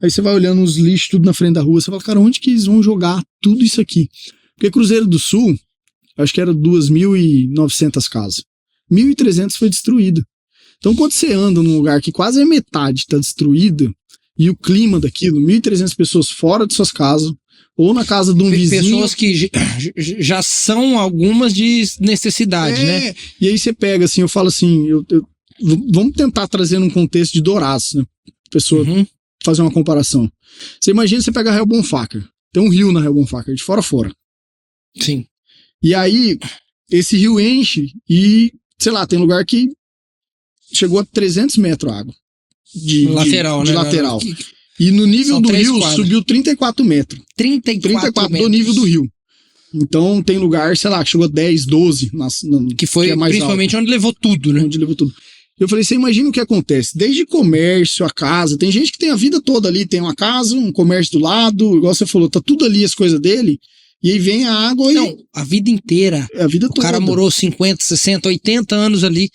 Aí você vai olhando os lixos tudo na frente da rua, você fala, cara, onde que eles vão jogar tudo isso aqui? Porque Cruzeiro do Sul, acho que era 2.900 casas. 1.300 foi destruída. Então, quando você anda num lugar que quase a metade está destruída, e o clima daquilo, 1.300 pessoas fora de suas casas, ou na casa de um vizinho... Pessoas que já são algumas de necessidade, né? E aí você pega, assim, eu falo assim, vamos tentar trazer num contexto de Dourados, né? Pessoa fazer uma comparação. Você imagina, você pega a Real Bonfácer. Tem um rio na Real Bonfácer, de fora a fora. Sim. E aí, esse rio enche e, sei lá, tem lugar que chegou a 300 metros a água. De lateral. E no nível do rio subiu 34 metros. 34 do nível do rio. Então tem lugar, sei lá, que chegou a 10, 12. Que foi que é mais principalmente alto. Onde levou tudo, né? Onde levou tudo. Eu falei, você imagina o que acontece? Desde comércio, a casa, tem gente que tem a vida toda ali, tem uma casa, um comércio do lado, igual você falou, tá tudo ali as coisas dele, e aí vem a água Não, a vida inteira. A vida toda. O cara morou 50, 60, 80 anos ali.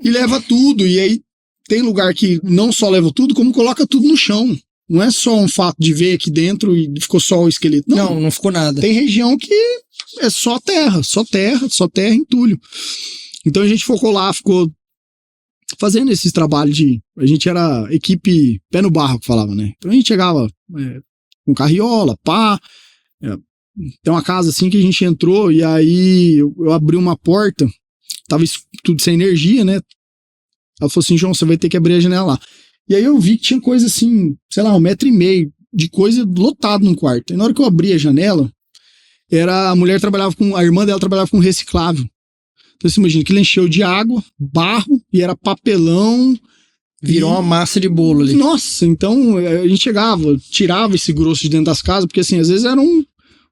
E leva tudo, e aí tem lugar que não só leva tudo, como coloca tudo no chão. Não é só um fato de ver aqui dentro e ficou só o esqueleto. Não ficou nada. Tem região que é só terra, entulho. Então a gente focou lá, ficou fazendo esses trabalhos a gente era equipe pé no barro, que falava, né? Então a gente chegava com carriola, pá. Tem uma casa assim que a gente entrou e aí eu abri uma porta, tava tudo sem energia, né? Ela falou assim, João, você vai ter que abrir a janela lá. E aí eu vi que tinha coisa assim, sei lá, 1,5 metro de coisa lotado num quarto. E na hora que eu abri a janela, a irmã dela trabalhava com reciclável. Então você imagina que ele encheu de água, barro, e era papelão. Virou uma massa de bolo ali. Nossa, então a gente chegava, tirava esse grosso de dentro das casas, porque assim, às vezes era um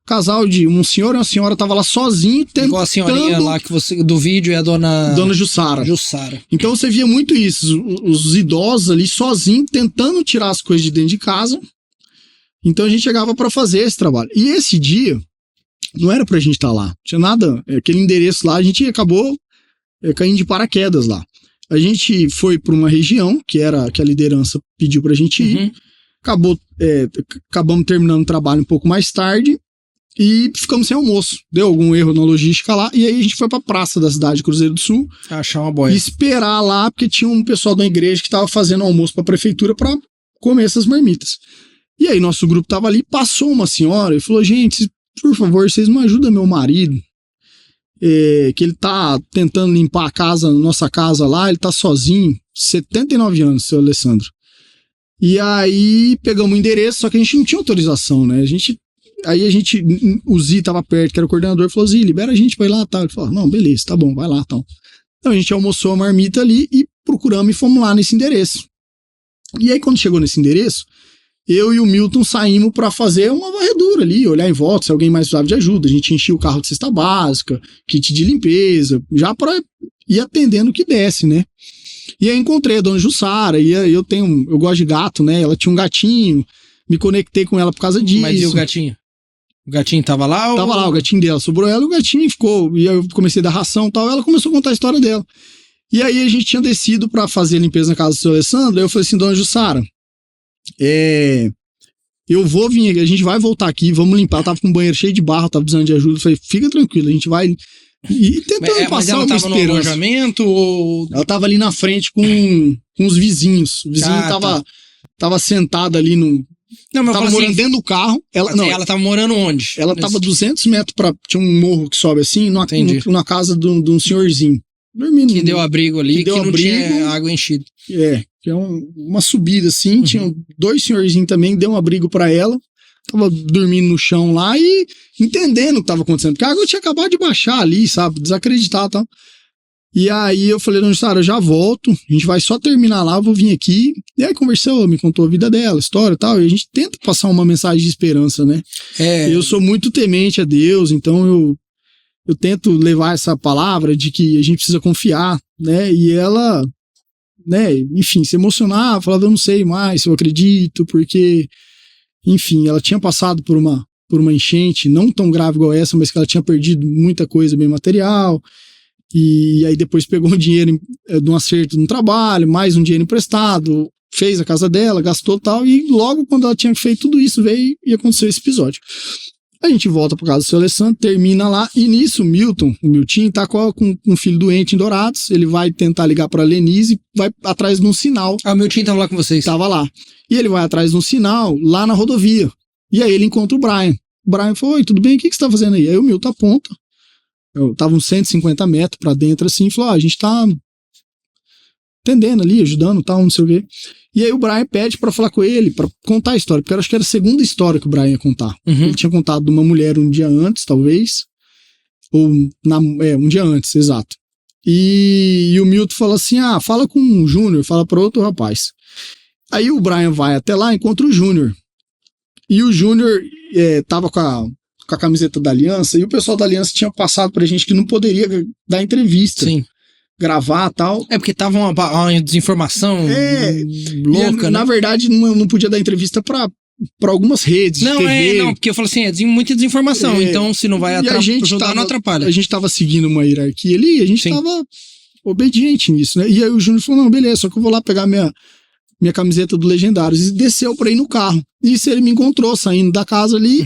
casal de um senhor e uma senhora tava lá sozinho tentando... Igual a senhorinha lá do vídeo é a dona Jussara. Jussara. Então você via muito isso, os idosos ali sozinhos tentando tirar as coisas de dentro de casa. Então a gente chegava para fazer esse trabalho. E esse dia não era pra gente estar lá, não tinha nada, aquele endereço lá, a gente acabou caindo de paraquedas lá. A gente foi para uma região que a liderança pediu pra gente ir. Acabamos terminando o trabalho um pouco mais tarde e ficamos sem almoço. Deu algum erro na logística lá. E aí a gente foi pra praça da cidade de Cruzeiro do Sul. Achar uma boia. E esperar lá, porque tinha um pessoal da igreja que tava fazendo almoço pra prefeitura pra comer essas marmitas. E aí nosso grupo tava ali, passou uma senhora e falou: gente, por favor, vocês não ajudam meu marido, que ele tá tentando limpar a casa, nossa casa lá, ele tá sozinho, 79 anos, seu Alessandro. E aí pegamos o endereço, só que a gente não tinha autorização, né? O Zi tava perto, que era o coordenador, falou: Zi, libera a gente pra ir lá, tal. Ele falou: não, beleza, tá bom, vai lá, tal. Então a gente almoçou a marmita ali e procuramos e fomos lá nesse endereço. E aí quando chegou nesse endereço, eu e o Milton saímos pra fazer uma varredura ali, olhar em volta se alguém mais precisava de ajuda. A gente enchia o carro de cesta básica, kit de limpeza, já pra ir atendendo o que desce, né? E aí encontrei a dona Jussara, e eu gosto de gato, né? Ela tinha um gatinho, me conectei com ela por causa disso. Mas e o gatinho? O gatinho tava lá? Tava lá, o gatinho dela. Sobrou ela e o gatinho ficou. E aí eu comecei a dar ração e tal. Ela começou a contar a história dela. E aí a gente tinha descido pra fazer a limpeza na casa do seu Alessandro. Aí eu falei assim: dona Jussara, eu vou vir, a gente vai voltar aqui, vamos limpar. Eu tava com o banheiro cheio de barro, tava precisando de ajuda. Eu falei: fica tranquilo, a gente vai. E tentando passar uma esperança. No alojamento ou... Ela tava ali na frente com os vizinhos. O vizinho tava sentado ali no... Não, mas tava morando dentro do carro. Ela tava morando onde? Ela tava 200 metros tinha um morro que sobe assim, na casa de um senhorzinho. Dormindo. Que deu abrigo ali, que não tinha água enchida. Que é uma subida assim, tinha 2 senhorzinhos também, deu um abrigo pra ela. Tava dormindo no chão lá e entendendo o que tava acontecendo. Porque a água tinha acabado de baixar ali, sabe? Desacreditar e tal. E aí eu falei: dona Jussara, eu já volto. A gente vai só terminar lá, eu vou vir aqui. E aí conversou, me contou a vida dela, a história e tal. E a gente tenta passar uma mensagem de esperança, né? Eu sou muito temente a Deus, então eu tento levar essa palavra de que a gente precisa confiar, né? E ela, né, enfim, se emocionava, falava: eu não sei mais se eu acredito, porque... Enfim, ela tinha passado por uma enchente, não tão grave igual essa, mas que ela tinha perdido muita coisa bem material. E aí depois pegou um dinheiro de um acerto no trabalho, mais um dinheiro emprestado, fez a casa dela, gastou tal. E logo quando ela tinha feito tudo isso, veio e aconteceu esse episódio. A gente volta pra casa do seu Alessandro, termina lá, e nisso o Miltinho tá com um filho doente em Dourados. Ele vai tentar ligar pra Lenise, vai atrás de um sinal. Ah, o Miltinho tava lá com vocês? Tava lá. E ele vai atrás de um sinal lá na rodovia. E aí ele encontra o Brian. O Brian falou: oi, tudo bem? O que você tá fazendo aí? Aí o Milton aponta. Eu tava uns 150 metros pra dentro assim, e falou: a gente tá atendendo ali, ajudando, tal, não sei o quê. E aí o Brian pede pra falar com ele, pra contar a história, porque eu acho que era a segunda história que o Brian ia contar. Ele tinha contado de uma mulher um dia antes, talvez, ou um dia antes, exato. E o Milton fala assim: fala com o Júnior, fala pra outro rapaz. Aí o Brian vai até lá, encontra o Júnior. E o Júnior tava com a camiseta da Aliança, e o pessoal da Aliança tinha passado pra gente que não poderia dar entrevista. Sim. Gravar e tal. Porque tava uma desinformação louca, né? Na verdade, não podia dar entrevista pra algumas redes de TV. Porque eu falo assim, muita desinformação, então se não vai ajudar, não atrapalha. A gente tava seguindo uma hierarquia ali, a gente tava obediente nisso, né? E aí o Júnior falou: não, beleza, só que eu vou lá pegar minha camiseta do Legendários, e desceu pra ir no carro. E isso ele me encontrou saindo da casa ali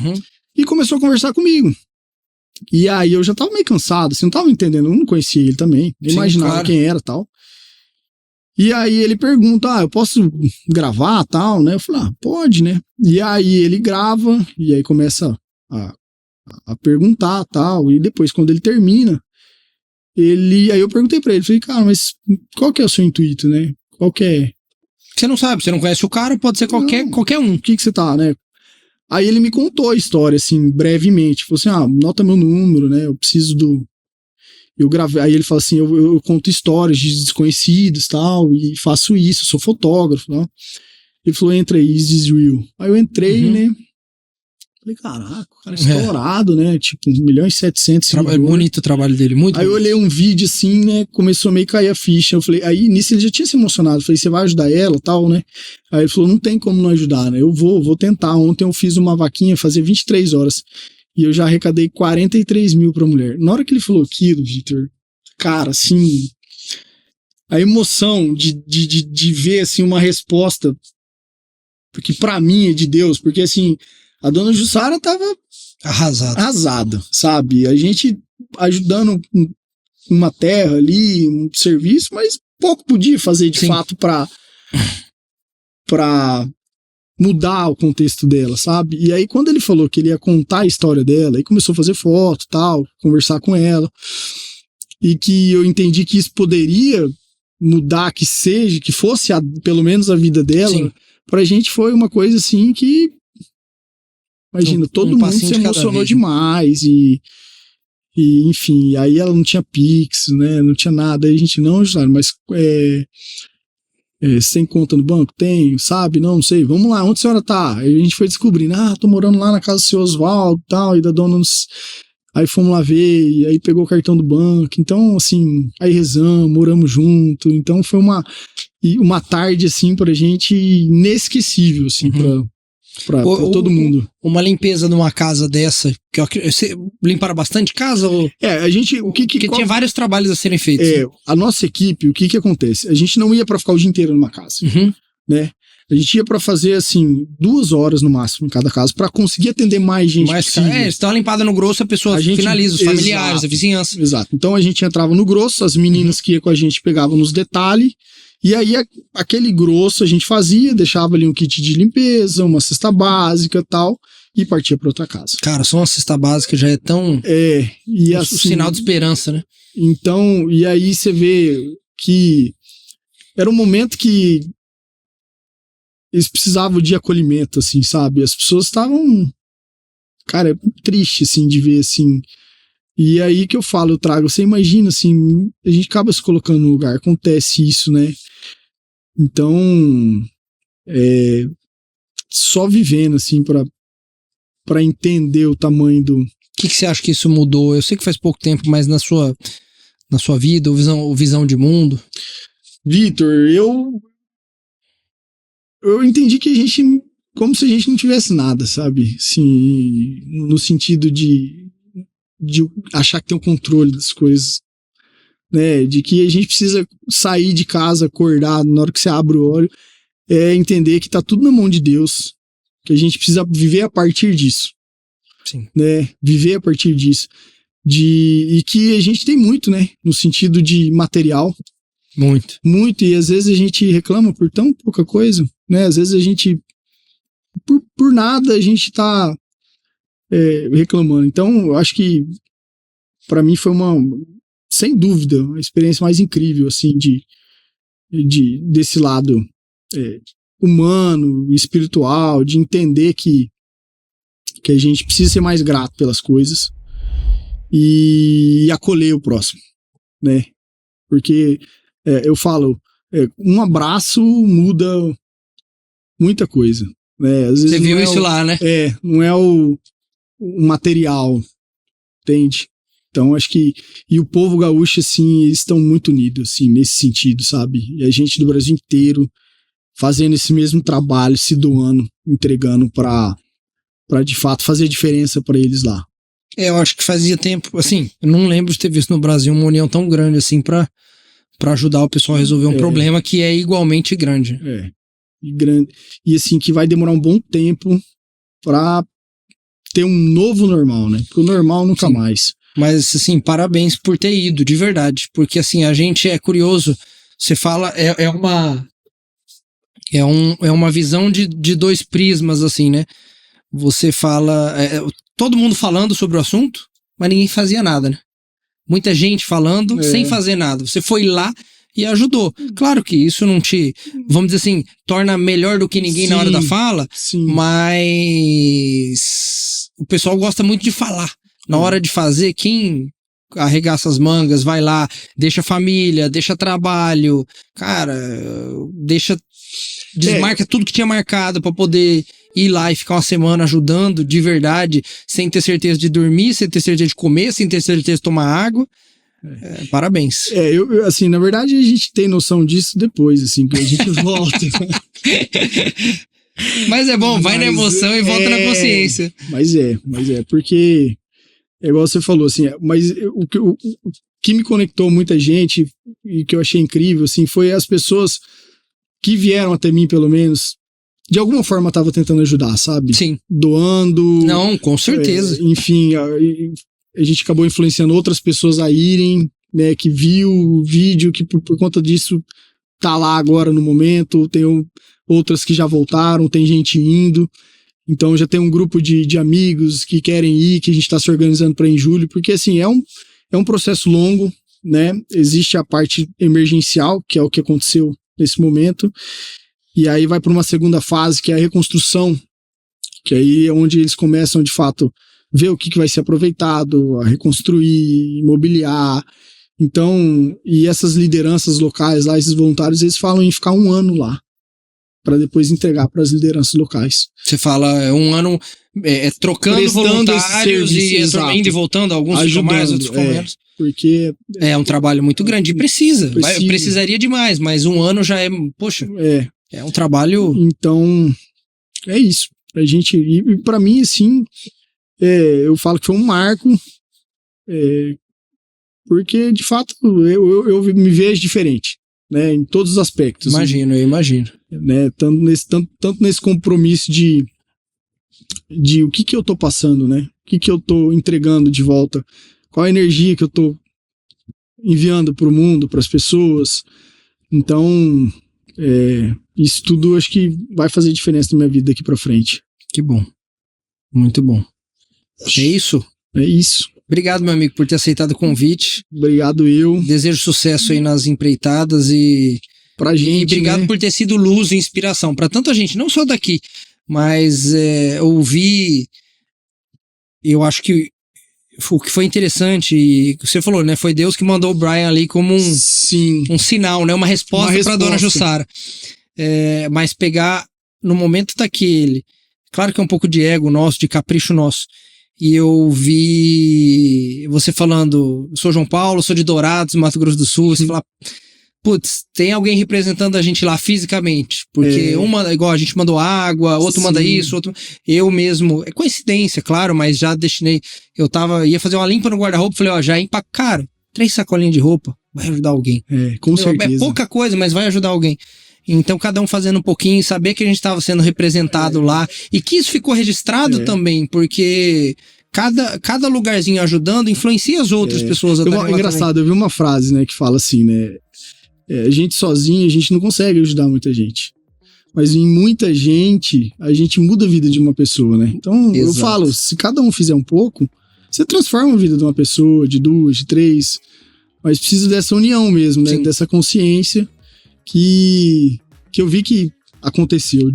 e começou a conversar comigo. E aí eu já tava meio cansado, assim, não tava entendendo, eu não conhecia ele também, nem imaginava quem era e tal. E aí ele pergunta: eu posso gravar tal, né? Eu falei: pode, né? E aí ele grava, e aí começa a perguntar tal, e depois quando ele termina, aí eu perguntei pra ele, falei: cara, mas qual que é o seu intuito, né? Qual que é? Você não sabe, você não conhece o cara, pode ser qualquer um. O que você tá, né? Aí ele me contou a história, assim, brevemente. Falou assim: nota meu número, né? Eu preciso eu gravei. Aí ele falou assim: eu conto histórias de desconhecidos tal, e faço isso, sou fotógrafo, né? Ele falou: entra aí, is this real? Aí eu entrei, né? Falei: caraca, o cara é estourado, né? Tipo, 1.700.000. É bonito o trabalho dele, muito Aí bonito. eu olhei um vídeo assim, né? Começou a meio cair a ficha. Eu falei, aí nisso ele já tinha se emocionado. Eu falei: você vai ajudar ela e tal, né? Aí ele falou: não tem como não ajudar, né? Eu vou tentar. Ontem eu fiz uma vaquinha, fazer 23 horas. E eu já arrecadei 43 mil pra mulher. Na hora que ele falou aquilo, Vitor, cara, assim, a emoção de ver, assim, uma resposta que pra mim é de Deus, porque, assim, a dona Jussara tava arrasada, sabe? A gente ajudando uma terra ali, um serviço, mas pouco podia fazer de fato pra mudar o contexto dela, sabe? E aí, quando ele falou que ele ia contar a história dela, aí começou a fazer foto, tal, conversar com ela, e que eu entendi que isso poderia mudar, que fosse pelo menos a vida dela. Sim. Pra gente foi uma coisa assim que, imagina, todo mundo se emocionou demais e enfim, aí ela não tinha Pix, né, não tinha nada, aí a gente não, mas você tem conta no banco? Tenho, sabe? Não sei, vamos lá, onde a senhora tá? Aí a gente foi descobrindo, tô morando lá na casa do seu Oswaldo, tal, e da dona, aí fomos lá ver, e aí pegou o cartão do banco, então, assim, aí rezamos, moramos junto, então foi uma tarde, assim, pra gente inesquecível, assim, pra todo mundo. Uma limpeza numa casa dessa, você limparam bastante casa? Ou... a gente, Porque tinha vários trabalhos a serem feitos. A nossa equipe, o que acontece? A gente não ia pra ficar o dia inteiro numa casa, né? A gente ia pra fazer, assim, 2 horas no máximo em cada casa, pra conseguir atender mais gente possível. Eles estão limpada no grosso, a pessoa finaliza, os familiares, a vizinhança. Exato. Então a gente entrava no grosso, as meninas que iam com a gente pegavam nos detalhes, e aí aquele grosso a gente fazia, deixava ali um kit de limpeza, uma cesta básica e tal, e partia pra outra casa. Cara, só uma cesta básica já é tão... e assim, o sinal de esperança, né? Então, e aí você vê que era um momento que eles precisavam de acolhimento, assim, sabe? As pessoas estavam, cara, triste, assim, de ver, assim. E aí que eu falo, eu trago, você imagina, assim, a gente acaba se colocando no lugar, acontece isso, né? Então, só vivendo, assim, pra entender o tamanho do... O que você acha que isso mudou? Eu sei que faz pouco tempo, mas na sua vida, ou visão de mundo? Vitor, eu entendi que a gente, como se a gente não tivesse nada, sabe? Assim, no sentido de achar que tem o controle das coisas, né? De que a gente precisa sair de casa, acordar, na hora que você abre o olho, entender que tá tudo na mão de Deus, que a gente precisa viver a partir disso. Sim. Né? Viver a partir disso. E que a gente tem muito, né? No sentido de material. Muito, e às vezes a gente reclama por tão pouca coisa, né? Às vezes a gente, por nada, a gente tá reclamando. Então, eu acho que pra mim foi sem dúvida, uma experiência mais incrível, assim, desse lado humano, espiritual, de entender que a gente precisa ser mais grato pelas coisas e acolher o próximo, né? Porque eu falo, um abraço muda muita coisa, né? Às vezes você viu isso lá, né? Não é o material, entende? Então, acho que... E o povo gaúcho, assim, eles estão muito unidos, assim, nesse sentido, sabe? E a gente do Brasil inteiro fazendo esse mesmo trabalho, se doando, entregando pra de fato fazer diferença pra eles lá. Eu acho que fazia tempo, assim, eu não lembro de ter visto no Brasil uma união tão grande, assim, pra ajudar o pessoal a resolver um problema que é igualmente grande. E assim, que vai demorar um bom tempo pra ter um novo normal, né? Porque o normal nunca mais. Mas, assim, parabéns por ter ido, de verdade. Porque, assim, a gente é curioso. Você fala, é uma visão de 2 prismas, assim, né? Você fala... todo mundo falando sobre o assunto, mas ninguém fazia nada, né? Muita gente falando sem fazer nada. Você foi lá e ajudou. Claro que isso não te, vamos dizer assim, torna melhor do que ninguém na hora da fala, mas o pessoal gosta muito de falar. Na hora de fazer, quem arregaça as mangas, vai lá, deixa família, deixa trabalho, cara, desmarca tudo que tinha marcado pra poder ir lá e ficar uma semana ajudando de verdade, sem ter certeza de dormir, sem ter certeza de comer, sem ter certeza de tomar água. Parabéns. Eu, assim, na verdade a gente tem noção disso depois, assim, que a gente volta. Mas é bom, vai na emoção e volta na consciência. Mas porque, igual você falou, assim, mas que me conectou muita gente e que eu achei incrível, assim, foi as pessoas que vieram até mim, pelo menos, de alguma forma estavam tentando ajudar, sabe? Sim. Doando. Não, com certeza. Enfim, a gente acabou influenciando outras pessoas a irem, né, que viu o vídeo, que por conta disso tá lá agora no momento, tem outras que já voltaram, tem gente indo. Então já tem um grupo de amigos que querem ir, que a gente está se organizando para em julho, porque assim, é um processo longo, né? Existe a parte emergencial, que é o que aconteceu nesse momento, e aí vai para uma segunda fase, que é a reconstrução, que aí é onde eles começam, de fato, ver o que vai ser aproveitado, a reconstruir, imobiliar. Então, e essas lideranças locais lá, esses voluntários, eles falam em ficar 1 ano lá, para depois entregar para as lideranças locais. Você fala 1 ano trocando prestando voluntários e indo e voltando, alguns ficam mais, outros ficam menos. Porque é um trabalho muito grande e precisa. Precisaria de mais, mas 1 ano já é, poxa, é um trabalho... Então, é isso. A gente, e para mim, assim, eu falo que foi um marco, porque, de fato, eu me vejo diferente, né, em todos os aspectos. Imagino, eu imagino. Né, tanto nesse compromisso de o que eu tô passando, né? O que eu tô entregando de volta, qual a energia que eu tô enviando pro mundo, para as pessoas. Então, isso tudo acho que vai fazer diferença na minha vida daqui para frente. Que bom. Muito bom. É isso? É isso. Obrigado, meu amigo, por ter aceitado o convite. Obrigado eu. Desejo sucesso aí nas empreitadas e pra gente, e obrigado, né, por ter sido luz e inspiração para tanta gente, não só daqui, mas ouvir. Eu acho que o que foi interessante, e você falou, né? Foi Deus que mandou o Brian ali como um sinal, né? Uma resposta para dona Jussara. Mas pegar no momento daquele, claro que é um pouco de ego nosso, de capricho nosso. E eu vi você falando, sou João Paulo, sou de Dourados, Mato Grosso do Sul. Você fala, putz, tem alguém representando a gente lá fisicamente. Porque igual a gente mandou água, outro manda isso, outro... Eu mesmo, é coincidência, claro, mas já destinei. Ia fazer uma limpa no guarda-roupa, falei, já cara, 3 sacolinhas de roupa, vai ajudar alguém. Com certeza. É pouca coisa, mas vai ajudar alguém. Então, cada um fazendo um pouquinho, saber que a gente estava sendo representado lá, e que isso ficou registrado também, porque cada lugarzinho ajudando influencia as outras pessoas. Engraçado, eu vi uma frase, né, que fala assim, né, a gente sozinho, a gente não consegue ajudar muita gente, mas em muita gente, a gente muda a vida de uma pessoa, né? Então, eu falo, se cada um fizer um pouco, você transforma a vida de uma pessoa, de 2, de 3, mas precisa dessa união mesmo, né, dessa consciência que eu vi que aconteceu.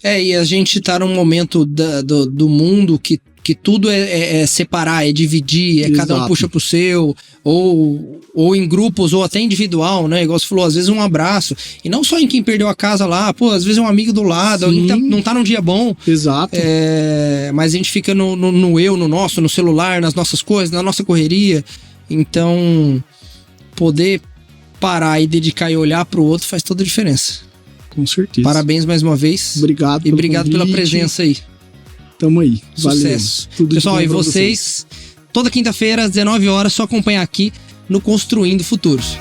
E a gente tá num momento do mundo que tudo é separar, é dividir, cada um puxa pro seu, ou em grupos, ou até individual, né? Igual você falou, às vezes um abraço, e não só em quem perdeu a casa lá, às vezes é um amigo do lado, alguém não tá num dia bom. Exato. Mas a gente fica no eu, no nosso, no celular, nas nossas coisas, na nossa correria. Então, poder parar e dedicar e olhar pro outro faz toda a diferença. Com certeza. Parabéns mais uma vez. Obrigado. E obrigado pela presença aí. Tamo aí. Sucesso. Valeu. Pessoal, e vocês, toda quinta-feira, às 19 horas, só acompanhar aqui no Construindo Futuros.